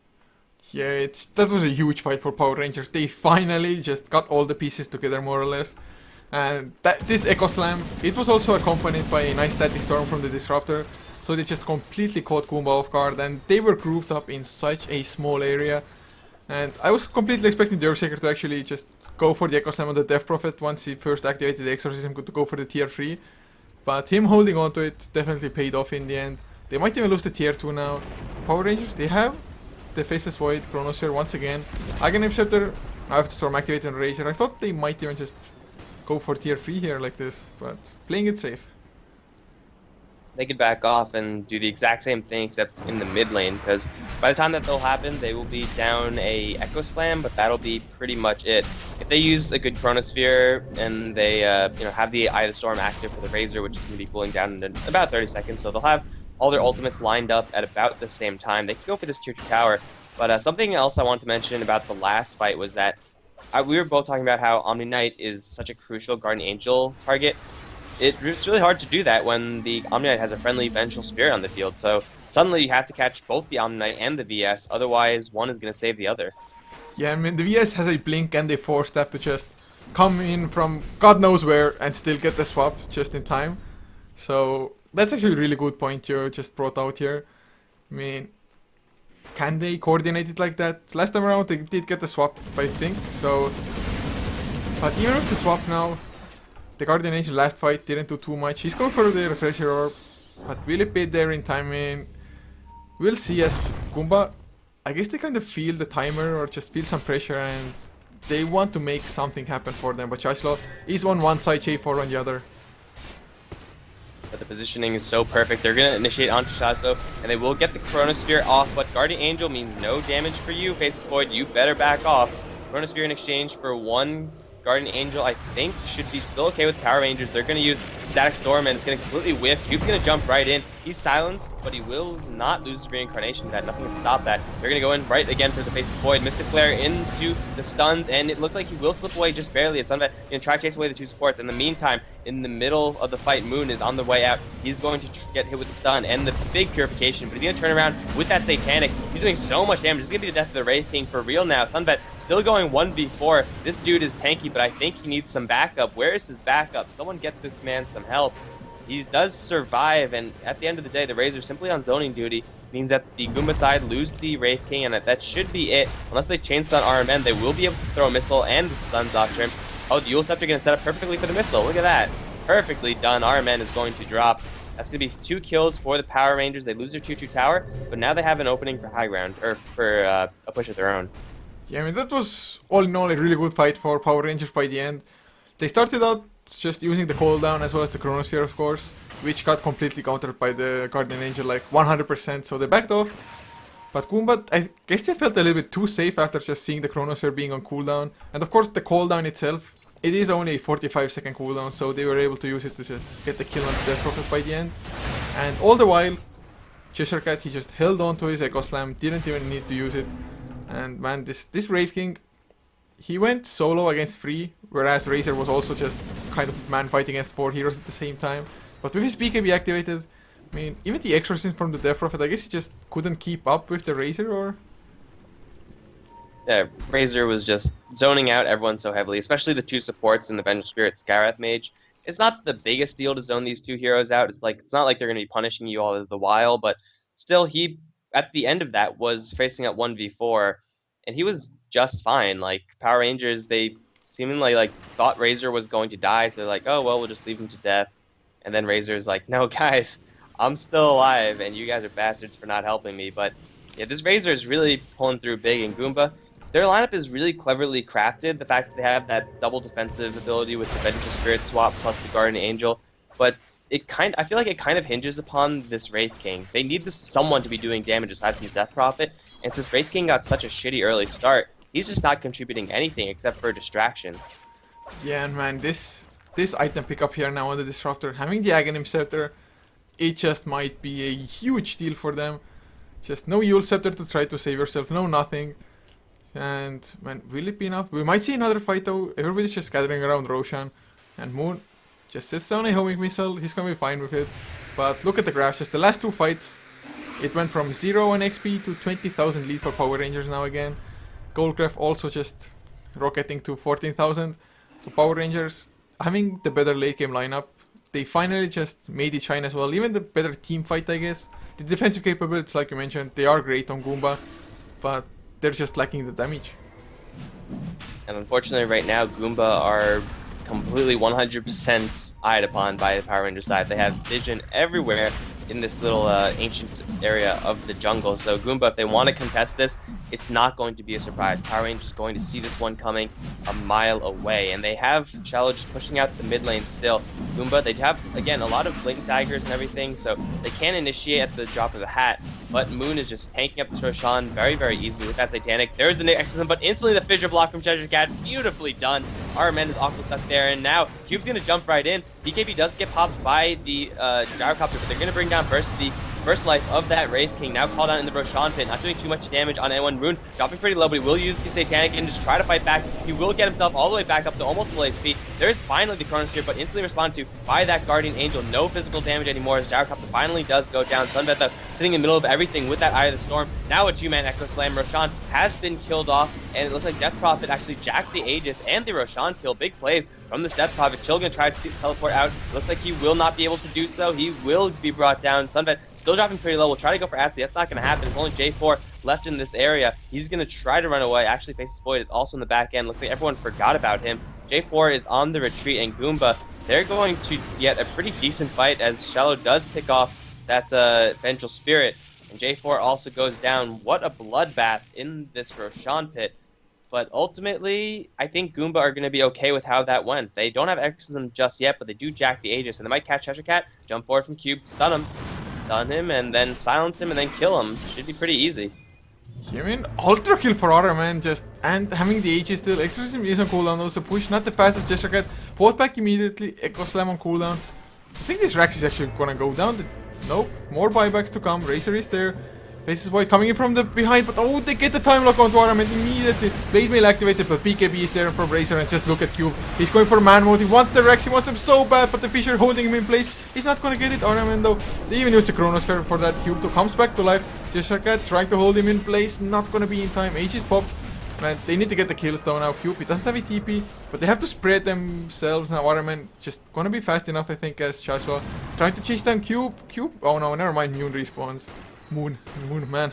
Yeah, that was a huge fight for Power Rangers. They finally just got all the pieces together, more or less. And this Echo Slam, it was also accompanied by a nice Static Storm from the Disruptor. So they just completely caught Goomba off guard, and they were grouped up in such a small area. And I was completely expecting the Earthshaker to actually just go for the Echo Slam on the Death Prophet once he first activated the Exorcism to go for the tier 3. But him holding on to it definitely paid off in the end. They might even lose the tier 2 now. Power Rangers, they have the Faceless Void, Chronosphere once again. Aghanim Scepter, I have to Storm activated on Razor. I thought they might even just go for tier 3 here like this, but playing it safe. They could back off and do the exact same thing except in the mid lane, because by the time that will happen, they will be down a Echo Slam, but that'll be pretty much it. If they use a good Chronosphere and they have the Eye of the Storm active for the Razor, which is going to be cooling down in about 30 seconds, so they'll have all their ultimates lined up at about the same time. They can go for this tier 2 tower, but something else I want to mention about the last fight was that we were both talking about how Omni Knight is such a crucial Guardian Angel target. It's really hard to do that when the Omni Knight has a friendly Vengeful Spirit on the field, so suddenly you have to catch both the Omni Knight and the VS, otherwise one is going to save the other. Yeah, I mean, the VS has a Blink and a Force Staff to just come in from God knows where and still get the swap just in time. So that's actually a really good point you just brought out here. I mean, can they coordinate it like that? Last time around they did get the swap, I think, so... But even with the swap now, the Guardian Angel last fight didn't do too much. He's going for the Refresher Orb, but will it be there in time? We'll see. As Goomba, I guess they kind of feel the timer or just feel some pressure and they want to make something happen for them. But Chaislo is on one side, J4 on the other. But the positioning is so perfect. They're going to initiate onto Shazlo, and they will get the Chronosphere off, but Guardian Angel means no damage for you. Faceless Void, you better back off. Chronosphere in exchange for one Guardian Angel, I think, should be still okay with Power Rangers. They're going to use Static Storm, and it's going to completely whiff. Cube's going to jump right in. He's silenced, but he will not lose his reincarnation. That nothing can stop that. They're going to go in right again for the Faceless Void. Mystic Flare into the stuns, and it looks like he will slip away just barely. As Sunbat going to try to chase away the two supports. In the meantime, in the middle of the fight, Moon is on the way out. He's going to get hit with the stun and the big purification, but he's going to turn around with that Satanic. He's doing so much damage. This is going to be the death of the Wraith King for real now. Sunvet still going 1v4. This dude is tanky, but I think he needs some backup. Where is his backup? Someone get this man some help. He does survive, and at the end of the day, the Razor simply on zoning duty means that the Goomba side lose the Wraith King, and that should be it. Unless they chain stun RMN, they will be able to throw a missile and the stuns off him. Oh, the Kiilstofte are going to set up perfectly for the missile. Look at that. Perfectly done. RMN is going to drop. That's going to be 2 kills for the Power Rangers. They lose their 2-2 tower, but now they have an opening for high ground, or for a push of their own. Yeah, I mean, that was all in all a really good fight for Power Rangers by the end. They started out just using the cooldown as well as the Chronosphere, of course, which got completely countered by the Guardian Angel, like 100%, so they backed off. But Goomba, I guess they felt a little bit too safe after just seeing the Chronosphere being on cooldown. And of course, the cooldown itself, it is only a 45-second cooldown, so they were able to use it to just get the kill on the Death Prophet by the end. And all the while, Cheshire Cat, he just held on to his Echo Slam, didn't even need to use it. And man, this Wraith King, he went solo against 3, whereas Razor was also just kind of man fighting against 4 heroes at the same time. But with his BKB activated, I mean, even the Exorcism from the Death Prophet, I guess he just couldn't keep up with the Razor, or? Yeah, Razor was just zoning out everyone so heavily, especially the 2 supports in the Vengeful Spirit Skyrath Mage. It's not the biggest deal to zone these 2 heroes out. It's not like they're going to be punishing you all the while, but still, he, at the end of that, was facing up 1v4, and he was just fine. Like, Power Rangers, they seemingly like thought Razor was going to die, so they're like, oh, well, we'll just leave him to death. And then Razor's like, no, guys, I'm still alive, and you guys are bastards for not helping me. But yeah, this Razor is really pulling through big, and Goomba, their lineup is really cleverly crafted. The fact that they have that double defensive ability with the Vengeful Spirit swap plus the Guardian Angel, but I feel like it kind of hinges upon this Wraith King. They need someone to be doing damage aside from the Death Prophet, and since Wraith King got such a shitty early start, he's just not contributing anything except for distraction. Yeah, and man, this item pickup here now on the Disruptor, having the Aghanim Scepter, it just might be a huge deal for them. Just no Yule Scepter to try to save yourself, no nothing. And man, will it be enough? We might see another fight though. Everybody's just gathering around Roshan, and Moon just sets down a homing missile. He's gonna be fine with it. But look at the graphs, just the last 2 fights, it went from 0 on XP to 20,000 lead for Power Rangers now again. Gold graph also just rocketing to 14,000. So Power Rangers having the better late game lineup. They finally just made it shine as well. Even the better team fight, I guess. The defensive capabilities, like you mentioned, they are great on Goomba, but they're just lacking the damage. And unfortunately right now, Goomba are completely 100% eyed upon by the Power Ranger side. They have vision everywhere in this little ancient area of the jungle. So Goomba, if they want to contest this, it's not going to be a surprise. Power Rangers going to see this one coming a mile away. And they have Shallow just pushing out the mid lane still. Goomba, they have, again, a lot of Blink Daggers and everything, so they can initiate at the drop of a hat. But Moon is just tanking up this Roshan very, very easily with that Titanic. There's the Exorcism, but instantly the Fissure Block from Cheshire Cat. Beautifully done. RMN is awkwardly stuck there, and now Cube's going to jump right in. BKB does get popped by the Gyrocopter, but they're going to bring down first the first life of that Wraith King, now called out in the Roshan pit, not doing too much damage on anyone. Rune dropping pretty low, but he will use the Satanic and just try to fight back. He will get himself all the way back up to almost full HP. There's finally the Chronosphere, but instantly responded to by that Guardian Angel. No physical damage anymore as Gyrocopter finally does go down. Sunbeth though, sitting in the middle of everything with that Eye of the Storm. Now a 2-man Echo Slam. Roshan has been killed off, and it looks like Death Prophet actually jacked the Aegis and the Roshan kill. Big plays from this Death Prophet. Chill gonna try to teleport out. Looks like he will not be able to do so. He will be brought down. Sunbeth still dropping pretty low. We'll try to go for Atsi. That's not going to happen. There's only J4 left in this area. He's going to try to run away. Actually, Faceless Void is also in the back end. Looks like everyone forgot about him. J4 is on the retreat, and Goomba, they're going to get a pretty decent fight as Shallow does pick off that Vengeful Spirit. And J4 also goes down. What a bloodbath in this Roshan pit. But ultimately, I think Goomba are going to be okay with how that went. They don't have Exorcism just yet, but they do jack the Aegis. And they might catch Cheshire Cat, jump forward from Cube, stun him, and then silence him, and then kill him. Should be pretty easy. I mean, ultra kill for Aura, man. And having the Aegis still. Exorcism is on cooldown, also push. Not the fastest Cheshire Cat. Bought back immediately. Echo Slam on cooldown. I think this Rax is actually going to go down. Nope. More buybacks to come. Razor is there. Faceless Void coming in from the behind, but oh, they get the time lock onto Armament immediately. Blade Mail activated, but BKB is there from Razor, and just look at Cube. He's going for man mode. He wants the Rex, he wants him so bad, but the Fissure holding him in place. He's not gonna get it. Armament though, they even used the Chronosphere for that. Cube to comes back to life. Cat trying to hold him in place, not gonna be in time. Aegis pop. Man, they need to get the kills down now. Cube, he doesn't have a TP, but they have to spread themselves now. Waterman just gonna be fast enough, I think, as Chashwa. Trying to chase down Cube. Oh no, never mind, Moon respawns. Moon, man.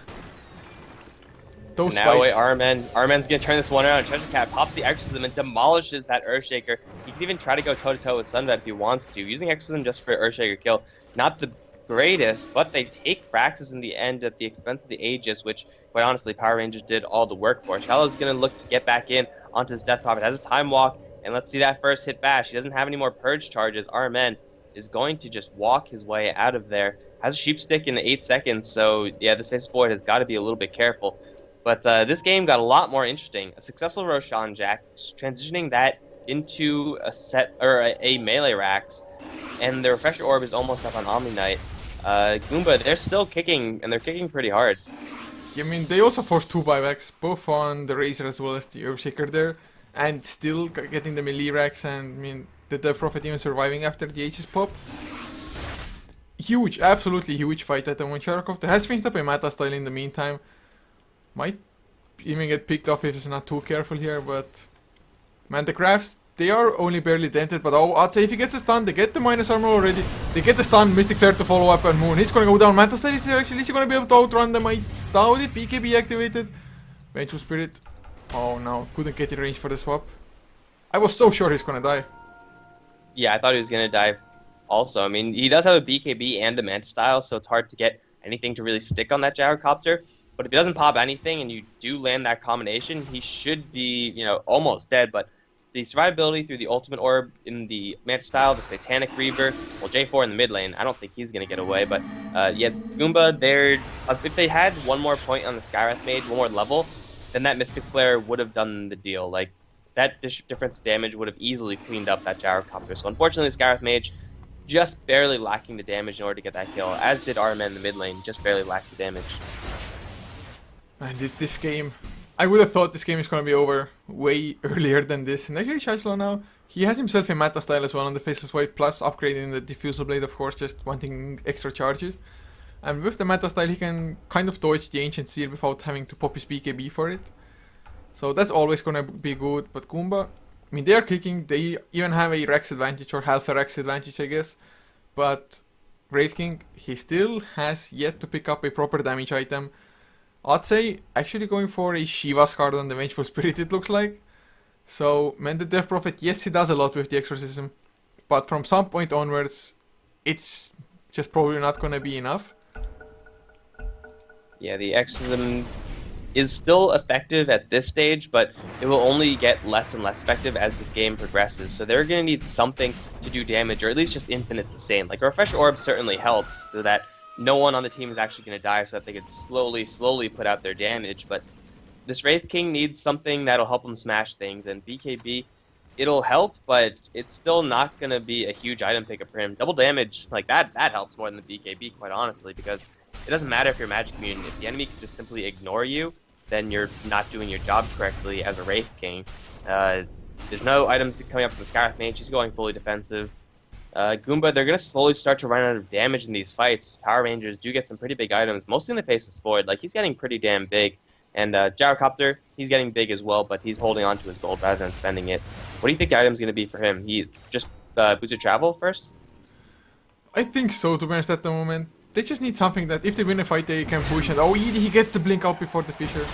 Those now fights. Arman's gonna turn this one around. Treasure Cat pops the Exorcism and demolishes that Earthshaker. He can even try to go toe-to-toe with Sunvet if he wants to. Using Exorcism just for Earthshaker kill. Not the greatest, but they take Fraxis in the end at the expense of the Aegis, which, quite honestly, Power Rangers did all the work for. Shallow's gonna look to get back in onto his Death Prophet. Has a time walk, and let's see that first hit bash. He doesn't have any more Purge charges. Arman is going to just walk his way out of there. Has a Sheep Stick in 8 seconds, so yeah, this phase forward has got to be a little bit careful. But this game got a lot more interesting. A successful Roshan Jack, transitioning that into a set or a melee Rax, and the Refresher Orb is almost up on Omni Knight. Goomba, they're still kicking, and they're kicking pretty hard. I mean, they also forced 2 buybacks, both on the Razor as well as the Earthshaker there, and still getting the melee Rax, and I mean, the Death Prophet even surviving after the Aegis pop. Huge, absolutely huge fight at the moment. Helicopter has finished up a Mata style in the meantime. Might even get picked off if it's not too careful here, but man, the crafts, they are only barely dented, but I'd say if he gets a stun, they get the minus armor already. They get the stun, Mystic Flare to follow up, and Moon. He's gonna go down. Manta style is he gonna be able to outrun them? I doubt it. BKB activated. Vengeful Spirit. Oh no, couldn't get in range for the swap. I was so sure he's gonna die. Yeah, I thought he was gonna die also. I mean, he does have a BKB and a Manta style, so it's hard to get anything to really stick on that Gyrocopter. But if he doesn't pop anything and you do land that combination, he should be, you know, almost dead. But the survivability through the Ultimate Orb in the Manta style, the Satanic Reaver, well, J4 in the mid lane, I don't think he's going to get away. But yeah, Goomba, if they had one more point on the Skywrath Mage, one more level, then that Mystic Flare would have done the deal. Like, that difference damage would have easily cleaned up that Gyrocopter. So unfortunately, Skywrath Mage just barely lacking the damage in order to get that kill, as did Arman in the mid lane, just barely lacks the damage. And this game, I would have thought this game is going to be over way earlier than this. And actually, Shashlo now, he has himself a Mata style as well on the Faceless White, plus upgrading the Diffusal Blade, of course, just wanting extra charges. And with the Mata style, he can kind of dodge the Ancient Seal without having to pop his BKB for it. So that's always going to be good. But Goomba, I mean, they are kicking. They even have a Rex advantage, or half a Rex advantage, I guess. But Brave King, he still has yet to pick up a proper damage item. I'd say actually going for a Shiva's card on the Vengeful Spirit, it looks like. So, man, the Death Prophet, yes, he does a lot with the Exorcism. But from some point onwards, it's just probably not going to be enough. Yeah, the Exorcism is still effective at this stage, but it will only get less and less effective as this game progresses. So they're going to need something to do damage, or at least just infinite sustain. Like a Refresher Orb certainly helps, so that no one on the team is actually going to die, so that they can slowly put out their damage. But this Wraith King needs something that'll help him smash things, and BKB, it'll help, but it's still not going to be a huge item pickup for him. Double damage, like that helps more than the BKB, quite honestly, because it doesn't matter if you're Magic Immune. If the enemy can just simply ignore you, then you're not doing your job correctly as a Wraith King. There's no items coming up from the Skywrath Mage. He's going fully defensive. Goomba, they're going to slowly start to run out of damage in these fights. Power Rangers do get some pretty big items, mostly in the Faceless Void. Like, he's getting pretty damn big. And Gyrocopter, he's getting big as well, but he's holding on to his gold rather than spending it. What do you think the item's going to be for him? He just Boots of Travel first? I think so, to be honest, at the moment. They just need something that if they win a fight, they can push. And oh, he gets the blink out before the Fisher.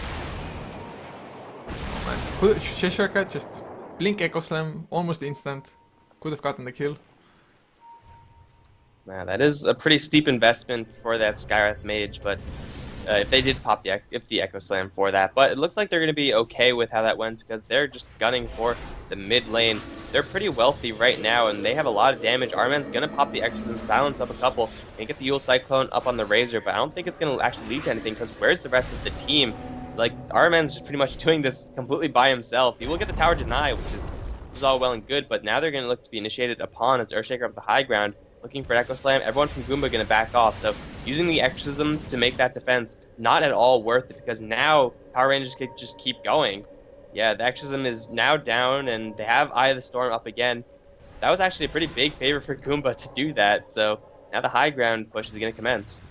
Oh, man. Cheshire Cat, just blink Echo Slam, almost instant. Could have gotten the kill. Man, that is a pretty steep investment for that Skywrath Mage, but if they did pop the Echo Slam for that. But it looks like they're going to be okay with how that went, because they're just gunning for the mid lane. They're pretty wealthy right now, and they have a lot of damage. Arman's going to pop the Exorcism, silence up a couple, and get the Yule Cyclone up on the Razor, but I don't think it's going to actually lead to anything, because where's the rest of the team? Like, Arman's just pretty much doing this completely by himself. He will get the Tower Deny, which is all well and good, but now they're going to look to be initiated upon as Earthshaker up the high ground, looking for an Echo Slam. Everyone from Goomba going to back off, so using the Exorcism to make that defense not at all worth it, because now Power Rangers can just keep going. Yeah, the Exorcism is now down, and they have Eye of the Storm up again. That was actually a pretty big favor for Goomba to do that, so now the high ground push is going to commence.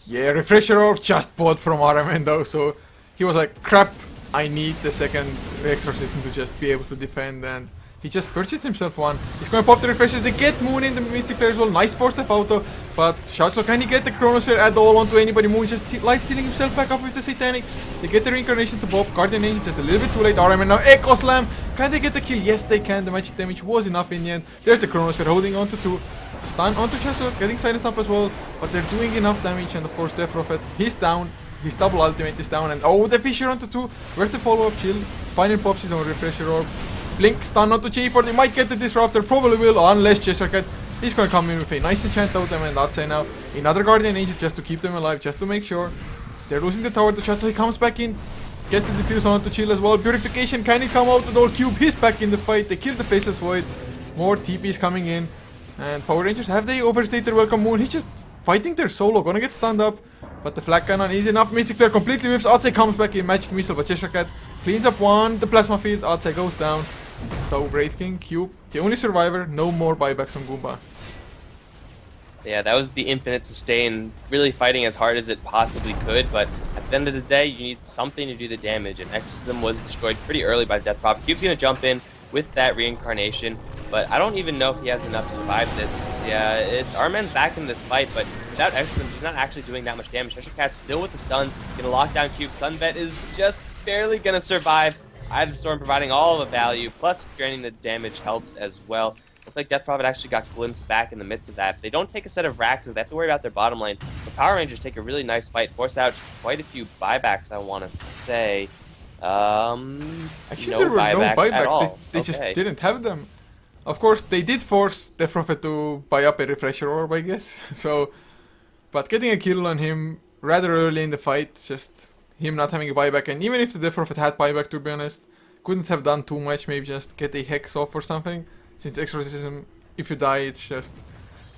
Yeah, Refresher Orb just bought from RMN though, so he was like, crap, I need the second Exorcism to just be able to defend, and he just purchased himself one. He's gonna pop the Refresher, they get Moon in the Mystic Flare as well, nice 4-step auto, but Shotzo, can he get the Chronosphere at all onto anybody? Moon just life-stealing himself back up with the Satanic. They get the Reincarnation to Bob, Guardian Angel just a little bit too late, RMN now, Echo Slam! Can they get the kill? Yes they can, the magic damage was enough in the end. There's the Chronosphere holding on to 2. Stun onto Shotzo, getting Silence Stomp as well, but they're doing enough damage, and of course Death Prophet, he's down. His double ultimate is down, and oh, the Fisher onto 2. Where's the follow-up shield? Final pops his own Refresher Orb. Blink, stun onto J4. They might get the Disruptor, probably will, unless Jessercat is gonna come in with a nice enchant totem, and that's it now. Another Guardian Angel just to keep them alive, just to make sure. They're losing the tower to Shot, so he comes back in. Gets the defuse onto Chill as well. Purification, can it come out? The old cube, he's back in the fight. They kill the Faceless Void. More TPs coming in. And Power Rangers, have they overstayed their welcome? Moon, he's just fighting their solo, gonna get stunned up. But the Flak Cannon is enough. Mystic Flare completely whips. Artsai comes back in. Magic Missile, but Cheshire cleans up one. The Plasma Field. Artsai goes down. So, Wraith King, Cube, the only survivor. No more buybacks from Goomba. Yeah, that was the infinite sustain, really fighting as hard as it possibly could, but at the end of the day, you need something to do the damage, and Exorcism was destroyed pretty early by Death Prophet. Cube's gonna jump in with that Reincarnation, but I don't even know if he has enough to survive this. Yeah, Arman's back in this fight, but without Exorcism, he's not actually doing that much damage. Cheshire Cat's still with the stuns, gonna lock down Cube. Sunbet is just barely gonna survive. I have the Storm providing all the value, plus draining the damage helps as well. Looks like Death Prophet actually got glimpsed back in the midst of that. If they don't take a set of racks, they have to worry about their bottom lane. The Power Rangers take a really nice fight, force out quite a few buybacks, I want to say. Actually, no there were buybacks no buybacks. at all. They just didn't have them. Of course, they did force Death Prophet to buy up a Refresher Orb, I guess. So, but getting a kill on him rather early in the fight, just him not having a buyback, and even if the Death Prophet had buyback, to be honest, couldn't have done too much. Maybe just get a Hex off or something. Since Exorcism, if you die, it's just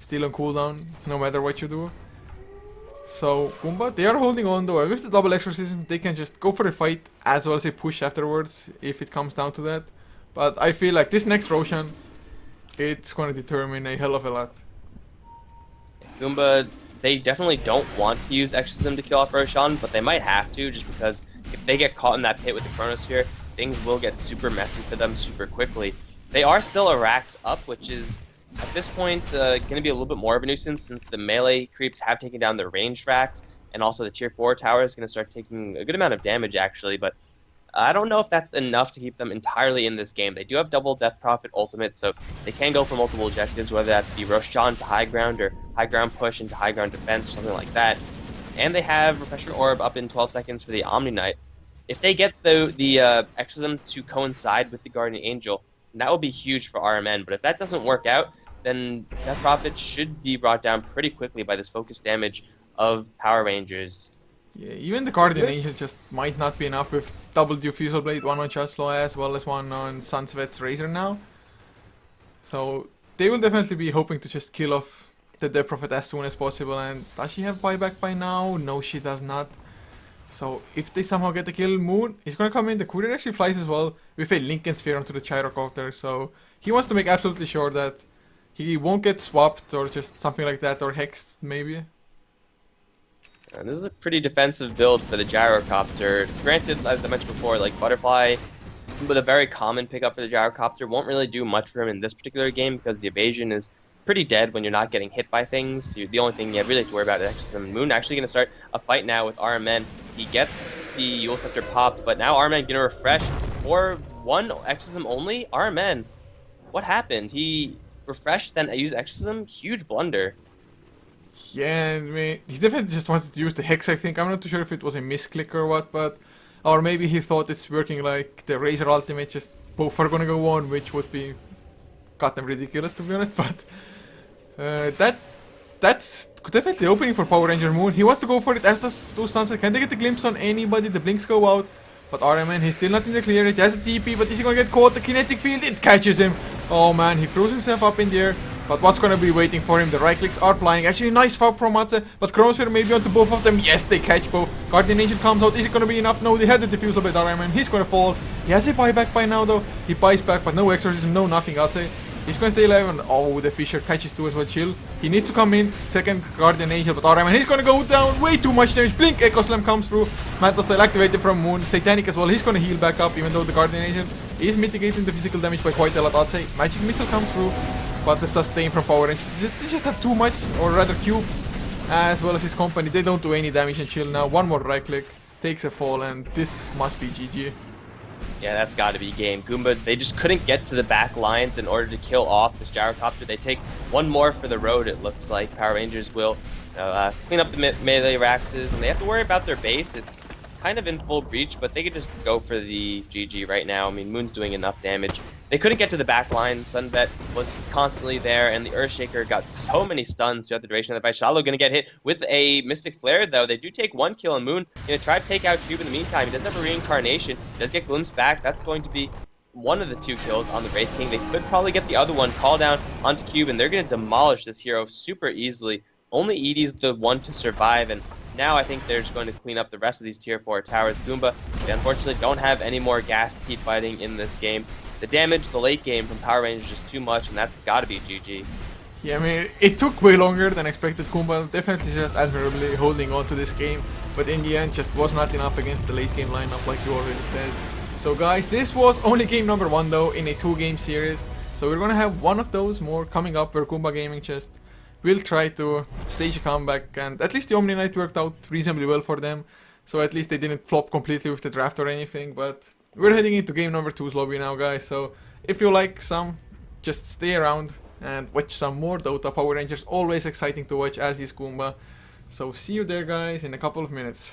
still on cooldown, no matter what you do. So, Goomba, they are holding on though, and with the double Exorcism, they can just go for a fight as well as a push afterwards, if it comes down to that. But I feel like this next Roshan, it's going to determine a hell of a lot. Goomba, they definitely don't want to use Exorcism to kill off Roshan, but they might have to, just because if they get caught in that pit with the Chronosphere, things will get super messy for them super quickly. They are still a racks up, which is, at this point, going to be a little bit more of a nuisance since the melee creeps have taken down the ranged racks, and also the tier 4 tower is going to start taking a good amount of damage, actually, but I don't know if that's enough to keep them entirely in this game. They do have double Death Prophet ultimate, so they can go for multiple objectives, whether that be Roshan to high ground, or high ground push into high ground defense, or something like that. And they have Refresher Orb up in 12 seconds for the Omni Knight. If they get the Exorcism to coincide with the Guardian Angel, that will be huge for RMN, but if that doesn't work out, then Death Prophet should be brought down pretty quickly by this focused damage of Power Rangers. Yeah, even the Guardian Angel just might not be enough with double Diffusal Blade, one on Chatslow as well as one on Sunsvet's Razor now. So they will definitely be hoping to just kill off the Death Prophet as soon as possible. And does she have buyback by now? No, she does not. So if they somehow get the kill, Moon is gonna come in. The courier actually flies as well with a Lincoln Sphere onto the Gyrocopter. So he wants to make absolutely sure that he won't get swapped or just something like that, or hexed maybe. And this is a pretty defensive build for the Gyrocopter. Granted, as I mentioned before, like Butterfly, with a very common pickup for the Gyrocopter, won't really do much for him in this particular game because the evasion is pretty dead when you're not getting hit by things. The only thing you really have to worry about is Exorcism. Moon actually going to start a fight now with RMN. He gets the Yule Scepter popped, but now RMN going to refresh for one Exorcism only? RMN, what happened? He refreshed, then used Exorcism? Huge blunder. Yeah, I mean, he definitely just wanted to use the Hex, I think. I'm not too sure if it was a misclick or what, but... Or maybe he thought it's working like the Razor Ultimate, just both are gonna go on, which would be goddamn ridiculous, to be honest, but... That's definitely opening for Power Ranger Moon. He wants to go for it, as does Sunset. Can they get a glimpse on anybody? The blinks go out. But RMN, he's still not in the clear. He has a TP, but is he gonna get caught? The kinetic field, it catches him. Oh man, he throws himself up in the air. But what's gonna be waiting for him? The right clicks are flying. Actually, nice foul from Matze. But Chronosphere maybe onto both of them. Yes, they catch both. Guardian Angel comes out. Is it gonna be enough? No, they had the diffusal by RMN. He's gonna fall. He has a buyback by now though. He buys back, but no Exorcism, no nothing. I'd say He's gonna stay alive, and oh, the Fisher catches 2 as well. Chill. He needs to come in. Second Guardian Angel, but alright, man, he's gonna go down. Way too much damage. Blink Echo Slam comes through. Mantle Style activated from Moon. Satanic as well. He's gonna heal back up, even though the Guardian Angel is mitigating the physical damage by quite a lot. I'd say Magic Missile comes through, but the sustain from Power Rangers, they just have too much, or rather Cube, as well as his company. They don't do any damage, and Chill now. One more right click, takes a fall, and this must be GG. Yeah, that's got to be game. Goomba, they just couldn't get to the back lines in order to kill off this gyrocopter. They take one more for the road, it looks like. Power Rangers will clean up the melee Raxes, and they have to worry about their base. It's kind of in full breach, but they could just go for the GG right now. I mean, Moon's doing enough damage. They couldn't get to the back line. Sunbet was constantly there, and the Earthshaker got so many stuns throughout the duration of the fight. Shallow gonna get hit with a Mystic Flare, though. They do take 1 kill on Moon. Gonna try to take out Cube in the meantime. He does have a Reincarnation. Does get glimpsed back. That's going to be one of the 2 kills on the Wraith King. They could probably get the other one, call down onto Cube, and they're gonna demolish this hero super easily. Only Edie's the one to survive, and now I think they're just going to clean up the rest of these tier 4 towers. Goomba, they unfortunately don't have any more gas to keep fighting in this game. The damage, the late game from Power Rangers is just too much, and that's got to be GG. Yeah, I mean, it took way longer than expected. Goomba definitely just admirably holding on to this game, but in the end just was not enough against the late game lineup, like you already said. So guys, this was only game number 1 though in a 2-game series. So we're gonna have one of those more coming up where Goomba Gaming just will try to stage a comeback, and at least the Omni Knight worked out reasonably well for them. So at least they didn't flop completely with the draft or anything, but we're heading into game number 2's lobby now, guys. So if you like some, just stay around and watch some more Dota. Power Rangers always exciting to watch, as is Goomba. So see you there, guys, in a couple of minutes.